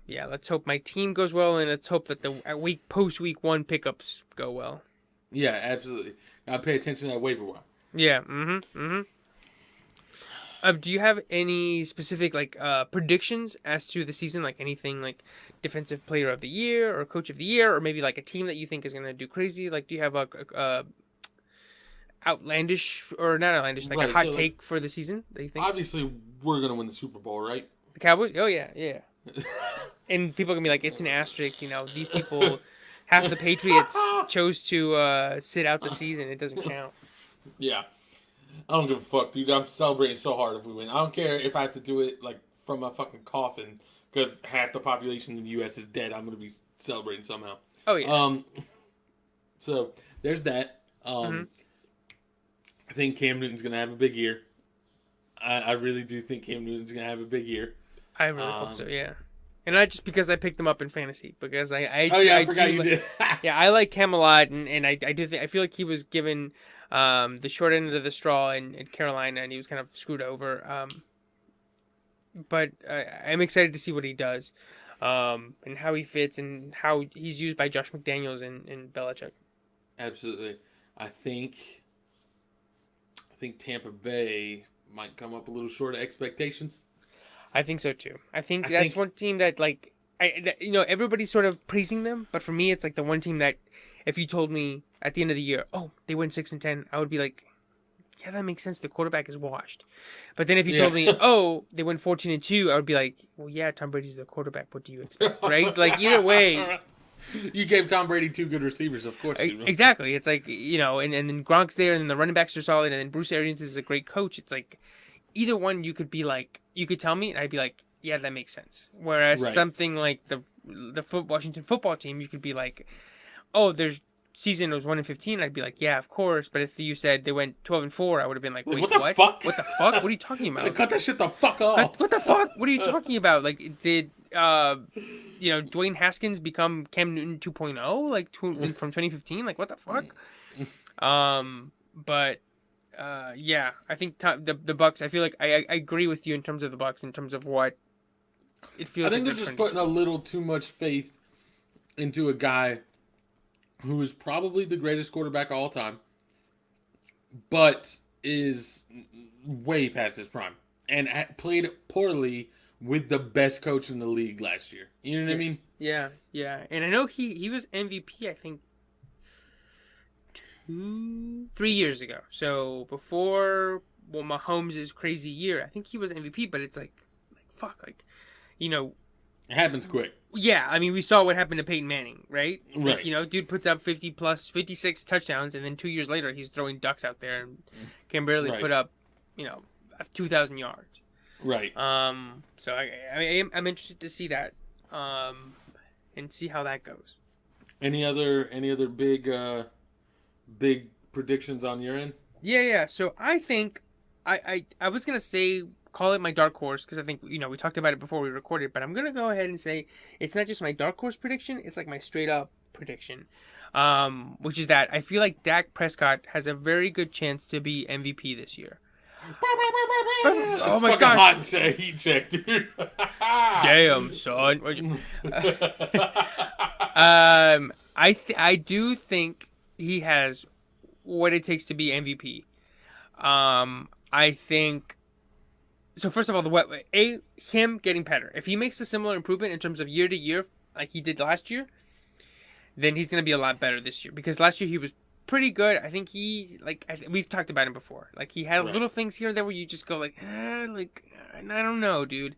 yeah, let's hope my team goes well, and let's hope that the week one pickups go well. Yeah, absolutely. Gotta pay attention to that waiver wire. Yeah. Mm-hmm. Mm-hmm. Do you have any specific like predictions as to the season? Like anything like defensive player of the year or coach of the year, or maybe like a team that you think is gonna do crazy? Like, do you have a outlandish or not outlandish, like Right, a hot so, like, take for the season that you think? Obviously, we're gonna win the Super Bowl, right? The Cowboys? Oh yeah, yeah. And people are gonna be like, it's an asterisk. These people, half the Patriots chose to sit out the season. It doesn't count. Yeah. I don't give a fuck, dude. I'm celebrating so hard if we win. I don't care if I have to do it like from a fucking coffin because half the population in the U.S. is dead. I'm gonna be celebrating somehow. Oh yeah. So there's that. Mhm. I think Cam Newton's gonna have a big year. I really do think Cam Newton's gonna have a big year. I really hope so. Yeah. And not just because I picked him up in fantasy, because I forgot you do did. yeah, I like Cam a lot, and I do think I feel like he was given the short end of the straw in Carolina, and he was kind of screwed over. But I'm excited to see what he does, and how he fits, and how he's used by Josh McDaniels and Belichick. Absolutely. I think Tampa Bay might come up a little short of expectations. I think so too. I think that's one team that like everybody's sort of praising them, but for me it's like the one team that if you told me at the end of the year, oh, they win 6-10, I would be like, yeah, that makes sense. The quarterback is washed. But then if you told me, oh, they win 14-2, I would be like, well, yeah, Tom Brady's the quarterback. What do you expect, right? Like either way. You gave Tom Brady two good receivers, of course. Exactly. It's like, and then Gronk's there, and then the running backs are solid, and then Bruce Arians is a great coach. It's like either one you could be like, you could tell me, and I'd be like, yeah, that makes sense. Whereas something like the Washington football team, you could be like, oh, their season was 1-15. I'd be like, yeah, of course. But if you said they went 12-4, I would have been like, wait, what? The what? Fuck? What the fuck? What are you talking about? Cut that shit the fuck off. What the fuck? What are you talking about? Like, did Dwayne Haskins become Cam Newton 2.0 like from 2015? Like, what the fuck? But yeah, I think the Bucks. I feel like I agree with you in terms of the Bucks, in terms of what it feels. I think like they're just putting a little too much faith into a guy who is probably the greatest quarterback of all time, but is way past his prime and played poorly with the best coach in the league last year. You know what I mean? Yeah, yeah. And I know he was MVP, I think, 3 years ago. So before Mahomes' crazy year, I think he was MVP. But it's like fuck, like, it happens quick. Yeah, I mean, we saw what happened to Peyton Manning, right? Right. Like, dude puts up 56 touchdowns, and then 2 years later, he's throwing ducks out there and can barely put up, 2,000 yards. Right. So I'm interested to see that, and see how that goes. Any other big predictions on your end? Yeah. So I think I was gonna say call it my dark horse because I think we talked about it before we recorded, but I'm gonna go ahead and say it's not just my dark horse prediction; it's like my straight up prediction, which is that I feel like Dak Prescott has a very good chance to be MVP this year. Oh my gosh! Hot heat check, dude. Damn, son. I do think he has what it takes to be MVP. I think. So first of all, him getting better. If he makes a similar improvement in terms of year to year, like he did last year, then he's going to be a lot better this year. Because last year he was pretty good. I think he's like we've talked about him before. Like he had little things here and there where you just go like, I don't know, dude.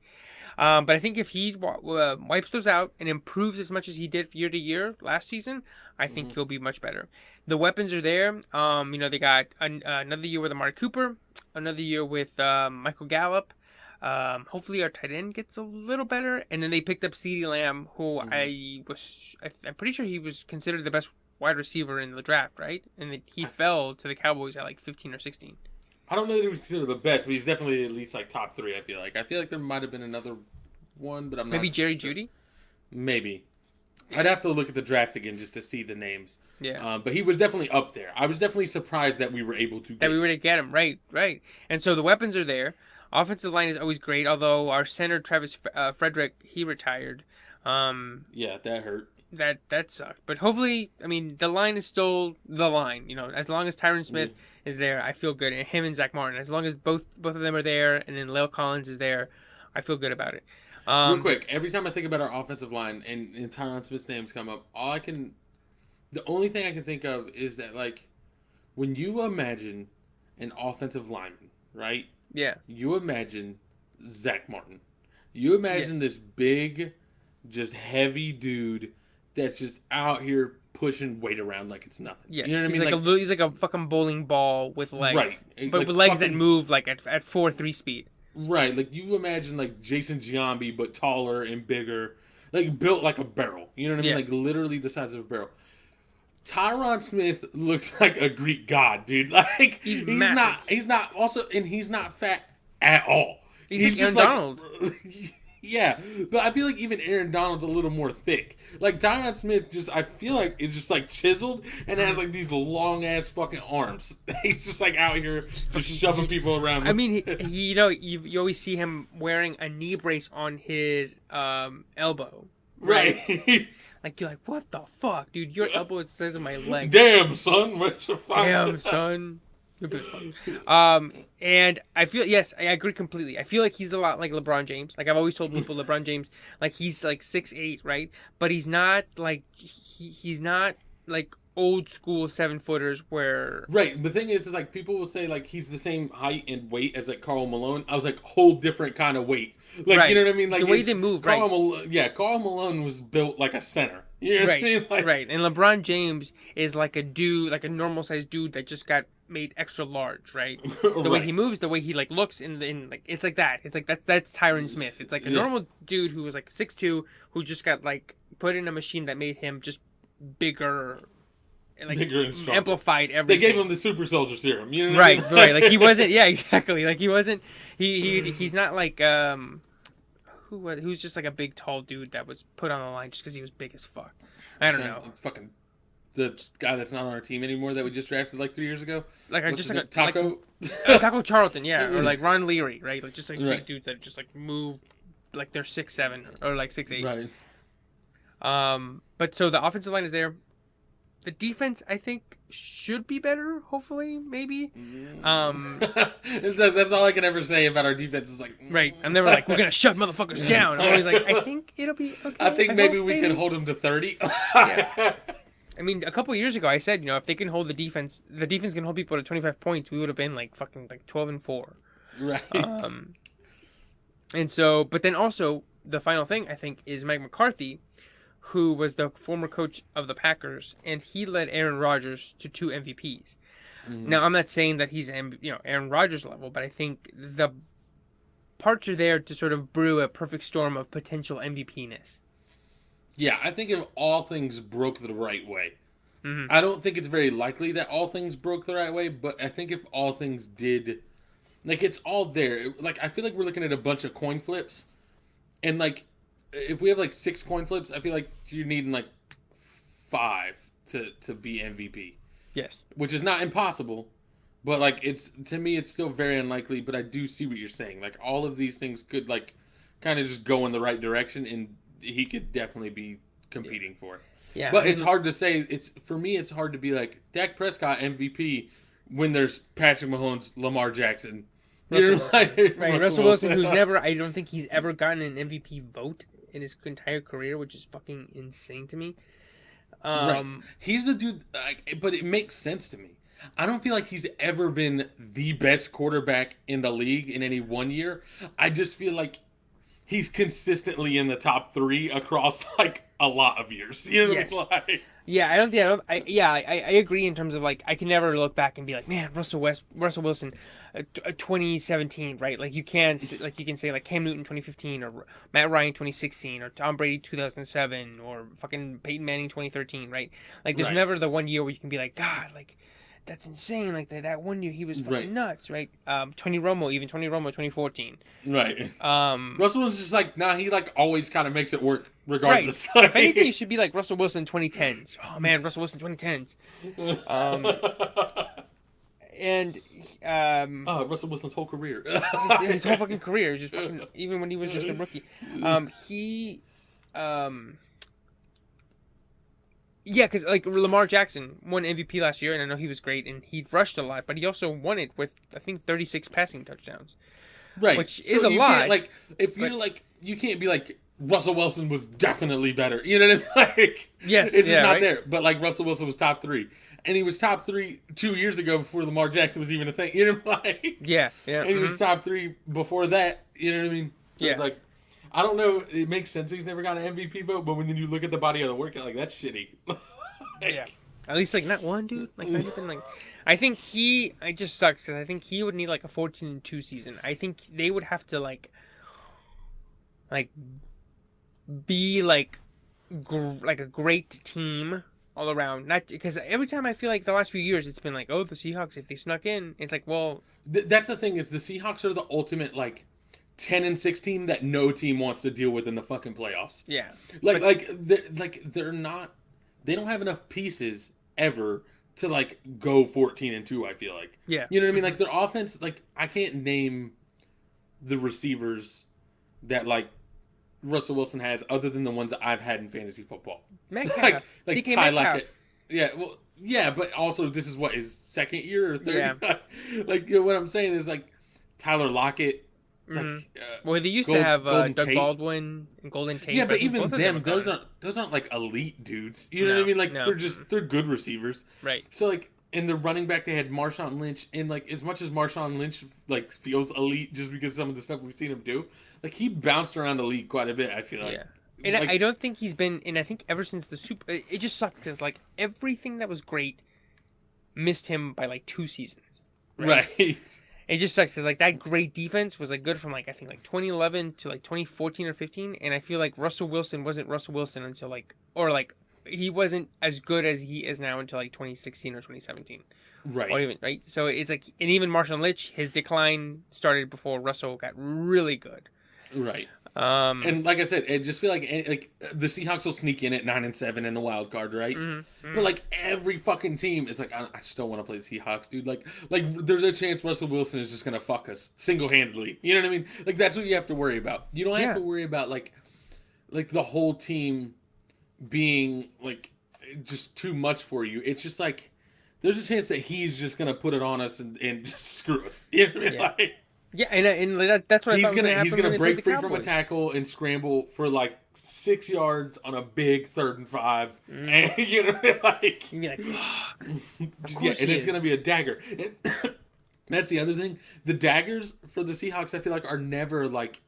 But I think if he wipes those out and improves as much as he did year to year last season, I think he'll be much better. The weapons are there. They got another year with Amari Cooper, another year with Michael Gallup. Hopefully our tight end gets a little better, and then they picked up CeeDee Lamb, who I'm pretty sure he was considered the best wide receiver in the draft, right? And he fell to the Cowboys at like 15 or 16. I don't know that he was considered the best, but he's definitely at least like top 3. I feel like there might have been another one, but I'm not. Maybe Jerry sure. Jeudy. Maybe. I'd have to look at the draft again just to see the names. Yeah. But he was definitely up there. I was definitely surprised that we were able to get him. Right. And so the weapons are there. Offensive line is always great, although our center, Travis Frederick, he retired. Yeah, that hurt. That sucked. But hopefully, I mean, the line is still the line. You know, as long as Tyron Smith is there, I feel good. And him and Zach Martin. As long as both of them are there, and then La'el Collins is there, I feel good about it. Real quick, every time I think about our offensive line and Tyron Smith's names come up, the only thing I can think of is that, like, when you imagine an offensive lineman, right? Yeah. You imagine Zach Martin. You imagine this big, just heavy dude that's just out here pushing weight around like it's nothing. Yes. You know what I mean? He's like a fucking bowling ball with legs. Right. But with legs that move like at 4.3 speed. Right. Like you imagine like Jason Giambi, but taller and bigger. Like built like a barrel. You know what I mean? Yes. Like literally the size of a barrel. Tyron Smith looks like a Greek god, dude. Like he's not fat at all. He's just Aaron Donald. Yeah, but I feel like even Aaron Donald's a little more thick. Like Tyron Smith, I feel like it's just like chiseled and has like these long ass fucking arms. He's just like out here just shoving people around. I mean, you always see him wearing a knee brace on his elbow. Right. Like you're like, what the fuck, dude? Your elbow is the size of my leg. Damn, son, where's your fire? Damn, son. And I feel I agree completely. I feel like he's a lot like LeBron James. Like I've always told people, LeBron James, like he's like 6'8", right? But he's not like he's not like old school 7-footers where. Right. The thing is like people will say like he's the same height and weight as like Karl Malone. I was like whole different kind of weight. Like you know what I mean? Like the way they move. Karl Malone was built like a center. You know what I mean? Like, right. And LeBron James is like a dude, like a normal sized dude that just got made extra large, right? The way he moves, the way he like looks in like it's like that. It's like that's Tyron Smith. It's like a normal dude who was like 6'2", who just got like put in a machine that made him just bigger. Like bigger and stronger. Amplified everything. They gave him the super soldier serum, you know? Right. Like he wasn't. Yeah, exactly. Like he wasn't. He's not like who's just like a big tall dude that was put on the line just because he was big as fuck. I don't know. Fucking the guy that's not on our team anymore that we just drafted like 3 years ago. Like Taco. Taco Charlton, yeah, or like Ron Leary, right? Like just like big dudes that just like move like they're 6'7" or like 6'8". Right. But so the offensive line is there. The defense, I think, should be better. Hopefully, maybe. That's all I can ever say about our defense. Is like, right. I'm never like, we're gonna shut motherfuckers down. I'm always like, I think it'll be okay. I think maybe we can hold them to 30. Yeah. I mean, a couple of years ago, I said, if they can hold the defense can hold people to 25 points. We would have been like fucking like 12-4. Right. And so, but then also the final thing I think is Mike McCarthy, who was the former coach of the Packers, and he led Aaron Rodgers to 2 MVPs. Mm-hmm. Now, I'm not saying that he's Aaron Rodgers level, but I think the parts are there to sort of brew a perfect storm of potential MVP-ness. Yeah, I think if all things broke the right way. Mm-hmm. I don't think it's very likely that all things broke the right way, but I think if all things did, like, it's all there. Like, I feel like we're looking at a bunch of coin flips, and, like, if we have like 6 coin flips, I feel like you're needing like 5 to be MVP. Yes. Which is not impossible, but like to me it's still very unlikely, but I do see what you're saying. Like all of these things could like kind of just go in the right direction and he could definitely be competing for it. Yeah. But it's hard to say. For me it's hard to be like Dak Prescott MVP when there's Patrick Mahomes, Lamar Jackson, Russell Wilson, who's never, I don't think he's ever gotten an MVP vote in his entire career, which is fucking insane to me. Right. He's the dude, but it makes sense to me. I don't feel like he's ever been the best quarterback in the league in any one year. I just feel like he's consistently in the top three across like a lot of years. You know Yes. what I mean? Yeah, I agree in terms of like I can never look back and be like, man, Russell Wilson, 2017, right? Like you can say like Cam Newton 2015 or Matt Ryan 2016 or Tom Brady 2007 or fucking Peyton Manning 2013, right? Like there's Right. never the one year where you can be like, God, like that's insane. Like that one year he was fucking Right. nuts, right? Tony Romo 2014. Right. Um, Russell was just like, nah, he like always kind of makes it work right. regardless. If anything, it should be like Russell Wilson 2010s. Oh man, Russell Wilson 2010s. Um, and Russell Wilson's whole career. his whole fucking career, just fucking, even when he was just a rookie. He, yeah, because like Lamar Jackson won MVP last year, and I know he was great, and he rushed a lot, but he also won it with I think 36 passing touchdowns, Right. which is a lot. Like, if you're like, you can't be like, Russell Wilson was definitely better. You know what I mean? Like, Yes, it's just yeah, not right? there. But like, Russell Wilson was top three, and he was top three 2 years ago before Lamar Jackson was even a thing. You know what I mean? Yeah, yeah. And he was top three before that. You know what I mean? So Yeah. It's like, I don't know. It makes sense he's never got an MVP vote, but when you look at the body of the work, you're like, that's shitty. Yeah. At least like not one dude, like not even like. I think it just sucks because I think he would need like a 14-2 season. I think they would have to like be like like a great team all around. Not because every time I feel like the last few years it's been like, oh, the Seahawks, if they snuck in, it's like, well, That's the thing is the Seahawks are the ultimate like 10-6 team that no team wants to deal with in the fucking playoffs. yeah, They're not. They don't have enough pieces ever to like go 14-2. I feel like. yeah, You know what I mean? Like their offense. Like I can't name the receivers that like Russell Wilson has other than the ones that I've had in fantasy football. Metcalf, like DK Ty Metcalf. Lockett. Yeah, well, yeah, but also this is what his second year or third. Yeah. Like you know, what I'm saying is like Tyler Lockett. Like, Mhm. Well, they used to have Golden Doug Tate. Baldwin and Golden Tate. Yeah, but I think even both of them, are those gone. aren't like elite dudes. You know what I No, mean? Like no. they're good receivers. Right. So like in the running back they had Marshawn Lynch, and like as much as Marshawn Lynch like feels elite just because some of the stuff we've seen him do, like he bounced around the league quite a bit. I feel like. Yeah. And Like, I don't think he's been. And I think ever since the Super, it just sucks because like everything that was great missed him by like 2 seasons. right. It just sucks because like that great defense was like good from like I think like 2011 to like 2014 or 15, and I feel like Russell Wilson wasn't Russell Wilson until like he wasn't as good as he is now until like 2016 or 2017, Right. or even right. So it's like, and even Marshawn Lynch, his decline started before Russell got really good. Right. Um, And like I said, I just feel like the Seahawks will sneak in at 9-7 in the wild card, right? But like every fucking team is like, I just don't want to play the Seahawks, dude. Like there's a chance Russell Wilson is just gonna fuck us single handedly. You know what I mean? Like that's what you have to worry about. You don't have Yeah. to worry about like the whole team being like just too much for you. It's just like there's a chance that he's just gonna put it on us and just screw us. You know what I mean? Yeah. Like, yeah, and that's what I he's thought was gonna happen when they break played free the from a Cowboys. tackle and scramble for like 6 yards on a big 3rd and 5, and you know like You'd be like, fuck. yeah, course and he it's is. gonna be a dagger. And that's the other thing. The daggers for the Seahawks, I feel like, are never like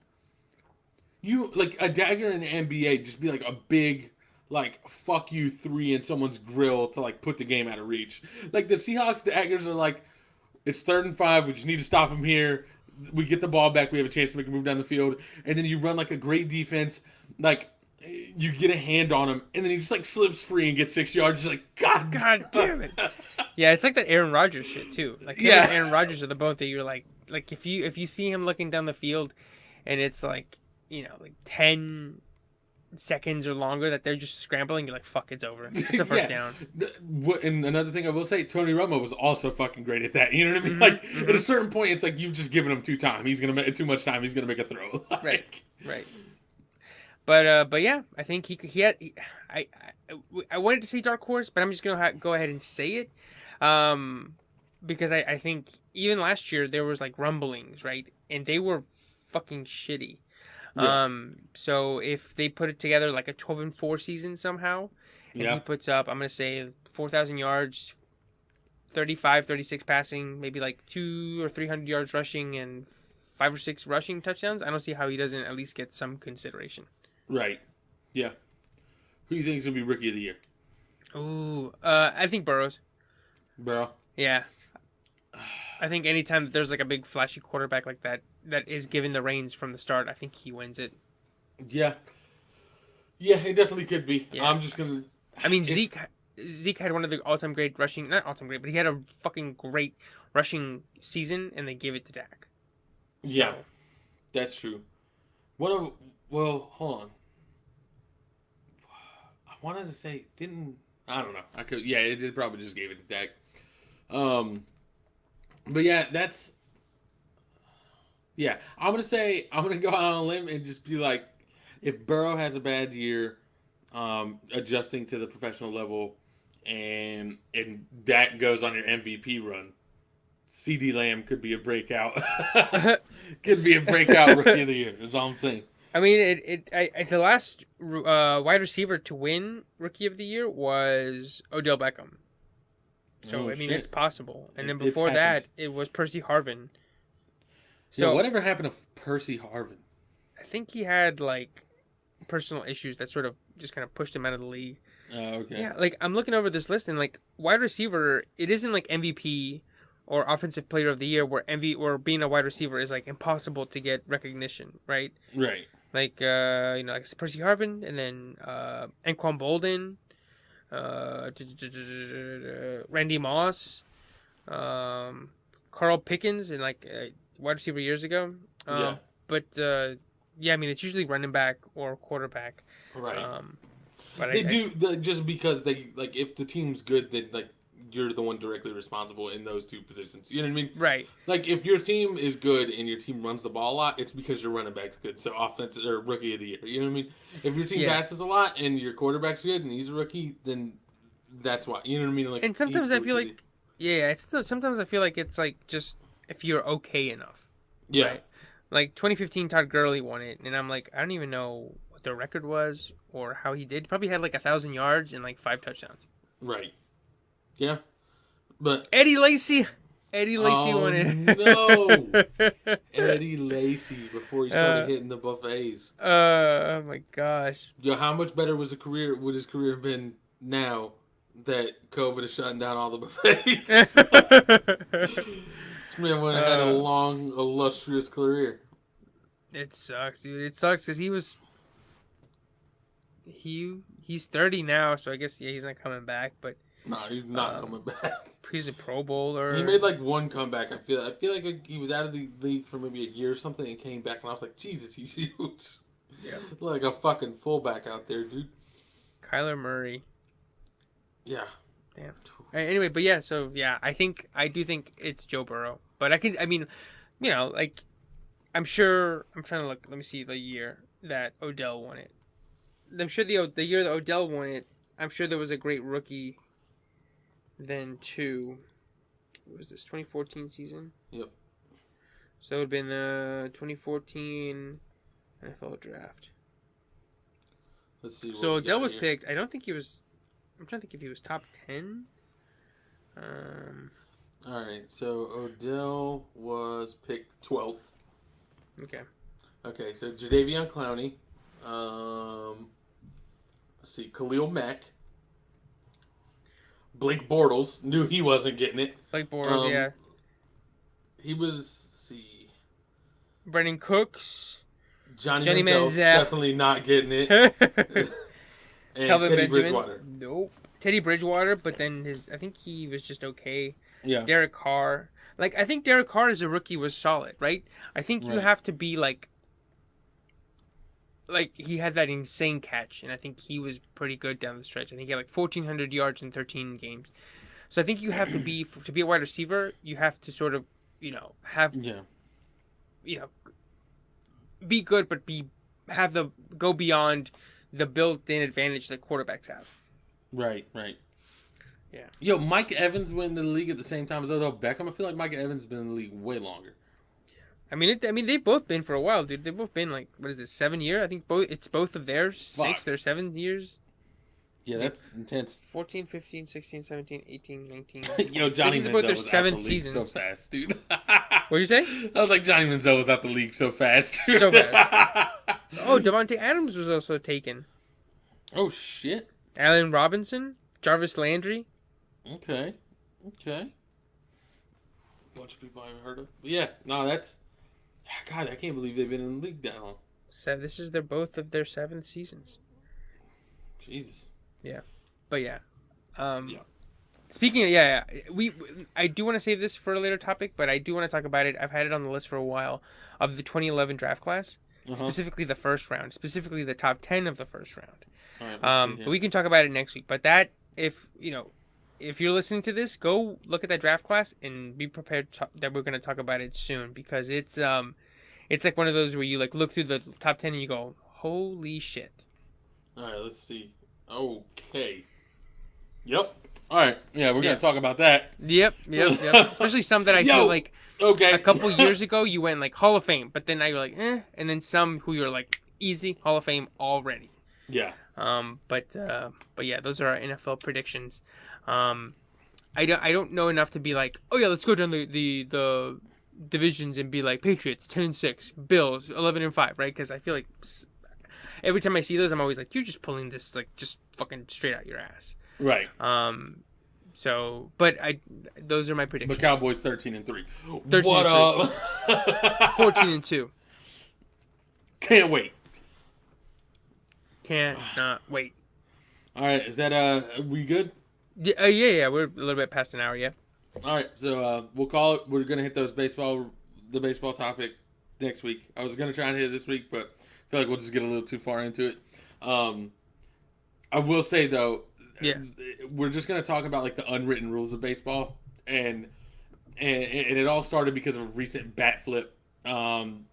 you like a dagger in the NBA. Just be like a big like fuck you 3 in someone's grill to like put the game out of reach. Like the Seahawks daggers are like it's 3rd and 5. We just need to stop him here. We get the ball back. We have a chance to make a move down the field, and then you run like a great defense. Like you get a hand on him, and then he just like slips free and gets 6 yards. You're like, God damn it. Yeah, it's like that Aaron Rodgers shit too. Like him Yeah. and Aaron Rodgers are the both that you're like if you see him looking down the field, and it's like like 10 seconds or longer that they're just scrambling, you're like, fuck, it's over. It's a first down. And another thing I will say, Tony Romo was also fucking great at that. You know what I mean? Like at a certain point, it's like you've just given him too much time. He's gonna make a throw. Like, Right. But yeah, I think I wanted to say dark horse, but I'm just gonna go ahead and say it, because I think even last year there was like rumblings, right, and they were fucking shitty. Yeah. So if they put it together like a 12-4 season somehow, and Yeah. he puts up, I'm gonna say 4,000 yards, 35, 36 passing, maybe like 200 or 300 yards rushing, and 5 or 6 rushing touchdowns, I don't see how he doesn't at least get some consideration. Right. Yeah. Who do you think is gonna be rookie of the year? Ooh, I think Burrows. Bro. Yeah, I think anytime that there's like a big flashy quarterback like that that is given the reins from the start, I think he wins it. Yeah. Yeah, it definitely could be. Yeah. I'm just gonna. I mean, If, Zeke had one of the all-time great rushing, not all-time great, but he had a fucking great rushing season, and they gave it to Dak. yeah, So, that's true. One of well, hold on. I wanted to say didn't I don't know. I could yeah, it probably just gave it to Dak. But yeah, that's yeah. I'm gonna go out on a limb and just be like, if Burrow has a bad year, adjusting to the professional level, and Dak goes on your MVP run, CD Lamb could be a breakout. Could be a breakout rookie of the year. That's all I'm saying. I mean, the last wide receiver to win Rookie of the Year was Odell Beckham. So, Oh, I mean, shit. it's possible. And then It's before that, happened. it was Percy Harvin. So So, whatever happened to Percy Harvin? I think he had, like, personal issues that sort of just kind of pushed him out of the league. Oh, okay. Yeah, like, I'm looking over this list, and, like, wide receiver, it isn't, like, MVP or Offensive Player of the Year where being a wide receiver is, like, impossible to get recognition, right? Right. Like, like Percy Harvin, and then Anquan Bolden, Randy Moss, Carl Pickens, and like wide receiver years ago. Yeah. But yeah, I mean it's usually running back or quarterback. Right. But They do just because they like if the team's good, then like you're the one directly responsible in those two positions. You know what I mean? right. Like if your team is good and your team runs the ball a lot, it's because your running back's good. So offense or rookie of the year. You know what I mean? If your team Yeah. passes a lot and your quarterback's good and he's a rookie, then that's why. You know what I mean? Like And sometimes he's I the feel rookie. like sometimes I feel like it's like just if you're okay enough. Yeah. Right? Like 2015, Todd Gurley won it, and I'm like, I don't even know what the record was or how he did. Probably had like 1,000 yards and like 5 touchdowns. Right. Yeah. But Eddie Lacy won it. no. Eddie Lacy before he started hitting the buffets. Oh my gosh. Yo, how much better would his career have been now that COVID is shutting down all the buffets? This man would have had a long, illustrious career. It sucks, dude. It sucks because he's 30 now, so I guess he's not coming back. But Nah, he's not coming back. he's a Pro Bowler. He made like one comeback. I feel like he was out of the league for maybe a year or something and came back, and I was like, Jesus, he's huge. Yeah. Like a fucking fullback out there, dude. Kyler Murray. Yeah. Damn. Anyway, but yeah, so yeah, I do think it's Joe Burrow. But I mean, like, I'm trying to look, let me see the year that Odell won it. I'm sure the year that Odell won it, I'm sure there was a great rookie then too. What was this, 2014 season? Yep. So it would have been the 2014 NFL draft. Let's see. So Odell was picked. I don't think he was. I'm trying to think if he was top 10. All right. So Odell was picked 12th. Okay. Okay. So Jadeveon Clowney. Let's see. Khalil Mack. Blake Bortles. Knew he wasn't getting it. Blake Bortles, yeah. He was. Let's see. Brendan Cooks. Johnny Manziel. Manziel. Definitely not getting it. And Kelvin Teddy Benjamin. Bridgewater. Nope. Teddy Bridgewater, but then I think he was just okay. Yeah. Derek Carr. Like, I think Derek Carr as a rookie was solid, right? I think you have to be like he had that insane catch, and I think he was pretty good down the stretch. I think he had like 1,400 yards in 13 games. So I think you have to be a wide receiver. You have to sort of, have be good, but go beyond the built-in advantage that quarterbacks have. Right. Yeah. Yo, Mike Evans went into the league at the same time as Odell Beckham. I feel like Mike Evans has been in the league way longer. I mean, they've both been for a while, dude. They've both been like, what is this, 7 year? I think it's both of their Fuck. their 7 years. Yeah, that's intense. 14, 15, 16, 17, 18, 19. Yo, Johnny This is Manziel about their was out seventh the league seasons. so fast, dude. What'd you say? I was like, Johnny Manziel was out the league so fast. So fast. Oh, Devontae Adams was also taken. Oh, shit. Allen Robinson, Jarvis Landry. Okay. Bunch of people I haven't heard of. But yeah, no, that's... God, I can't believe they've been in the league that long. So this is both of their 7th seasons. Jesus. But yeah. Yeah. Speaking of, I do want to save this for a later topic, but I do want to talk about it. I've had it on the list for a while of the 2011 draft class, specifically the first round, specifically the top 10 of the first round. All right, But we can talk about it next week. But that, if you're listening to this, go look at that draft class and be prepared that we're going to talk about it soon, because it's like one of those where you like look through the top 10 and you go, holy shit. All right, let's see. Okay. Yep. All right. Yeah, we're going to talk about that. Yep. Especially some that I feel like okay. a couple years ago you went like Hall of Fame, but then now you're like, and then some who you're like easy Hall of Fame already. Yeah. But yeah, those are our NFL predictions. I don't know enough to be like, oh yeah, let's go down the divisions and be like Patriots 10-6, Bills 11-5, right? Because I feel like every time I see those, I'm always like, you're just pulling this like just fucking straight out your ass. Right. So, but those are my predictions. But Cowboys 13-3. 13-3. What up? 14-2. Can't wait. Can't not wait. All right, is that are we good? Yeah. We're a little bit past an hour. Yeah. All right, so we'll call it. We're gonna hit the baseball topic next week. I was gonna try and hit it this week, but I feel like we'll just get a little too far into it. I will say though, we're just gonna talk about like the unwritten rules of baseball, and it all started because of a recent bat flip, and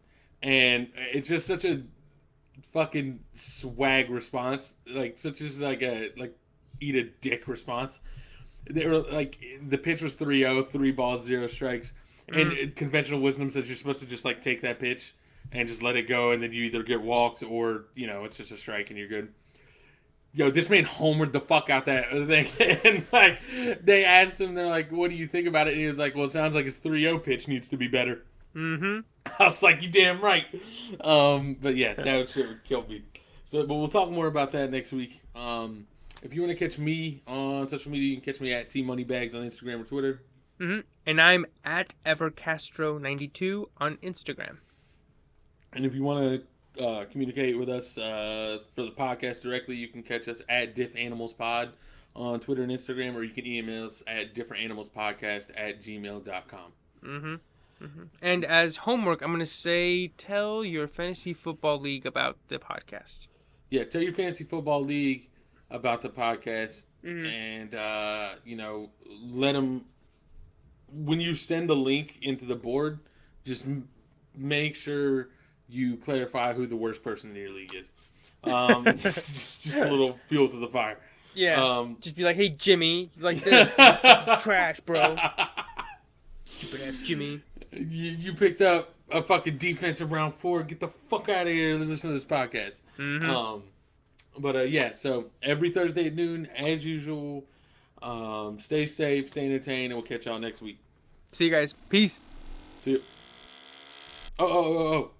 it's just such a fucking swag response, like such as like a eat a dick response. They were like, the pitch was 3-0, 3 balls, 0 strikes, and conventional wisdom says you're supposed to just like take that pitch and just let it go, and then you either get walked or it's just a strike and you're good. Yo, this man homered the fuck out that thing, and like they asked him, they're like, "What do you think about it?" And he was like, "Well, it sounds like his 3-0 pitch needs to be better." Mm-hmm. I was like, "You damn right." But yeah, that shit would kill me. So, but we'll talk more about that next week. If you want to catch me on social media, you can catch me at TMoneybags on Instagram or Twitter. Mm-hmm. And I'm at EverCastro92 on Instagram. And if you want to communicate with us for the podcast directly, you can catch us at DiffAnimalsPod on Twitter and Instagram, or you can email us at differentanimalspodcast@gmail.com. Mm-hmm. Mm-hmm. And as homework, I'm going to say, tell your fantasy football league about the podcast. Yeah, tell your fantasy football league about the podcast, and let them, when you send the link into the board, just make sure you clarify who the worst person in your league is. Just a little fuel to the fire. Yeah. Just be like, hey Jimmy, you like this? Trash, bro. Stupid ass Jimmy. You picked up a fucking defense in round 4. Get the fuck out of here and listen to this podcast. Mm-hmm. But so every Thursday at noon, as usual. Stay safe, stay entertained, and we'll catch y'all next week. See you guys. Peace. See you. Oh.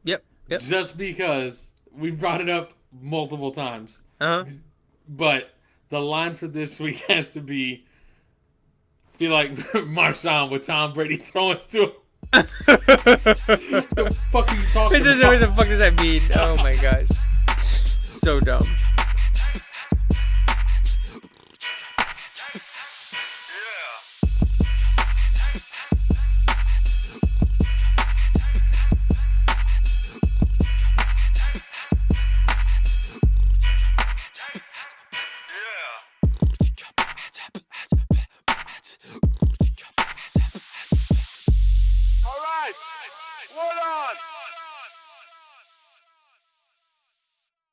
Yep. Just because we brought it up multiple times. But the line for this week has to be, feel like Marshawn with Tom Brady throwing to him. The fuck are you talking about? What the fuck does that mean? Oh my gosh. So dumb. All right, word on.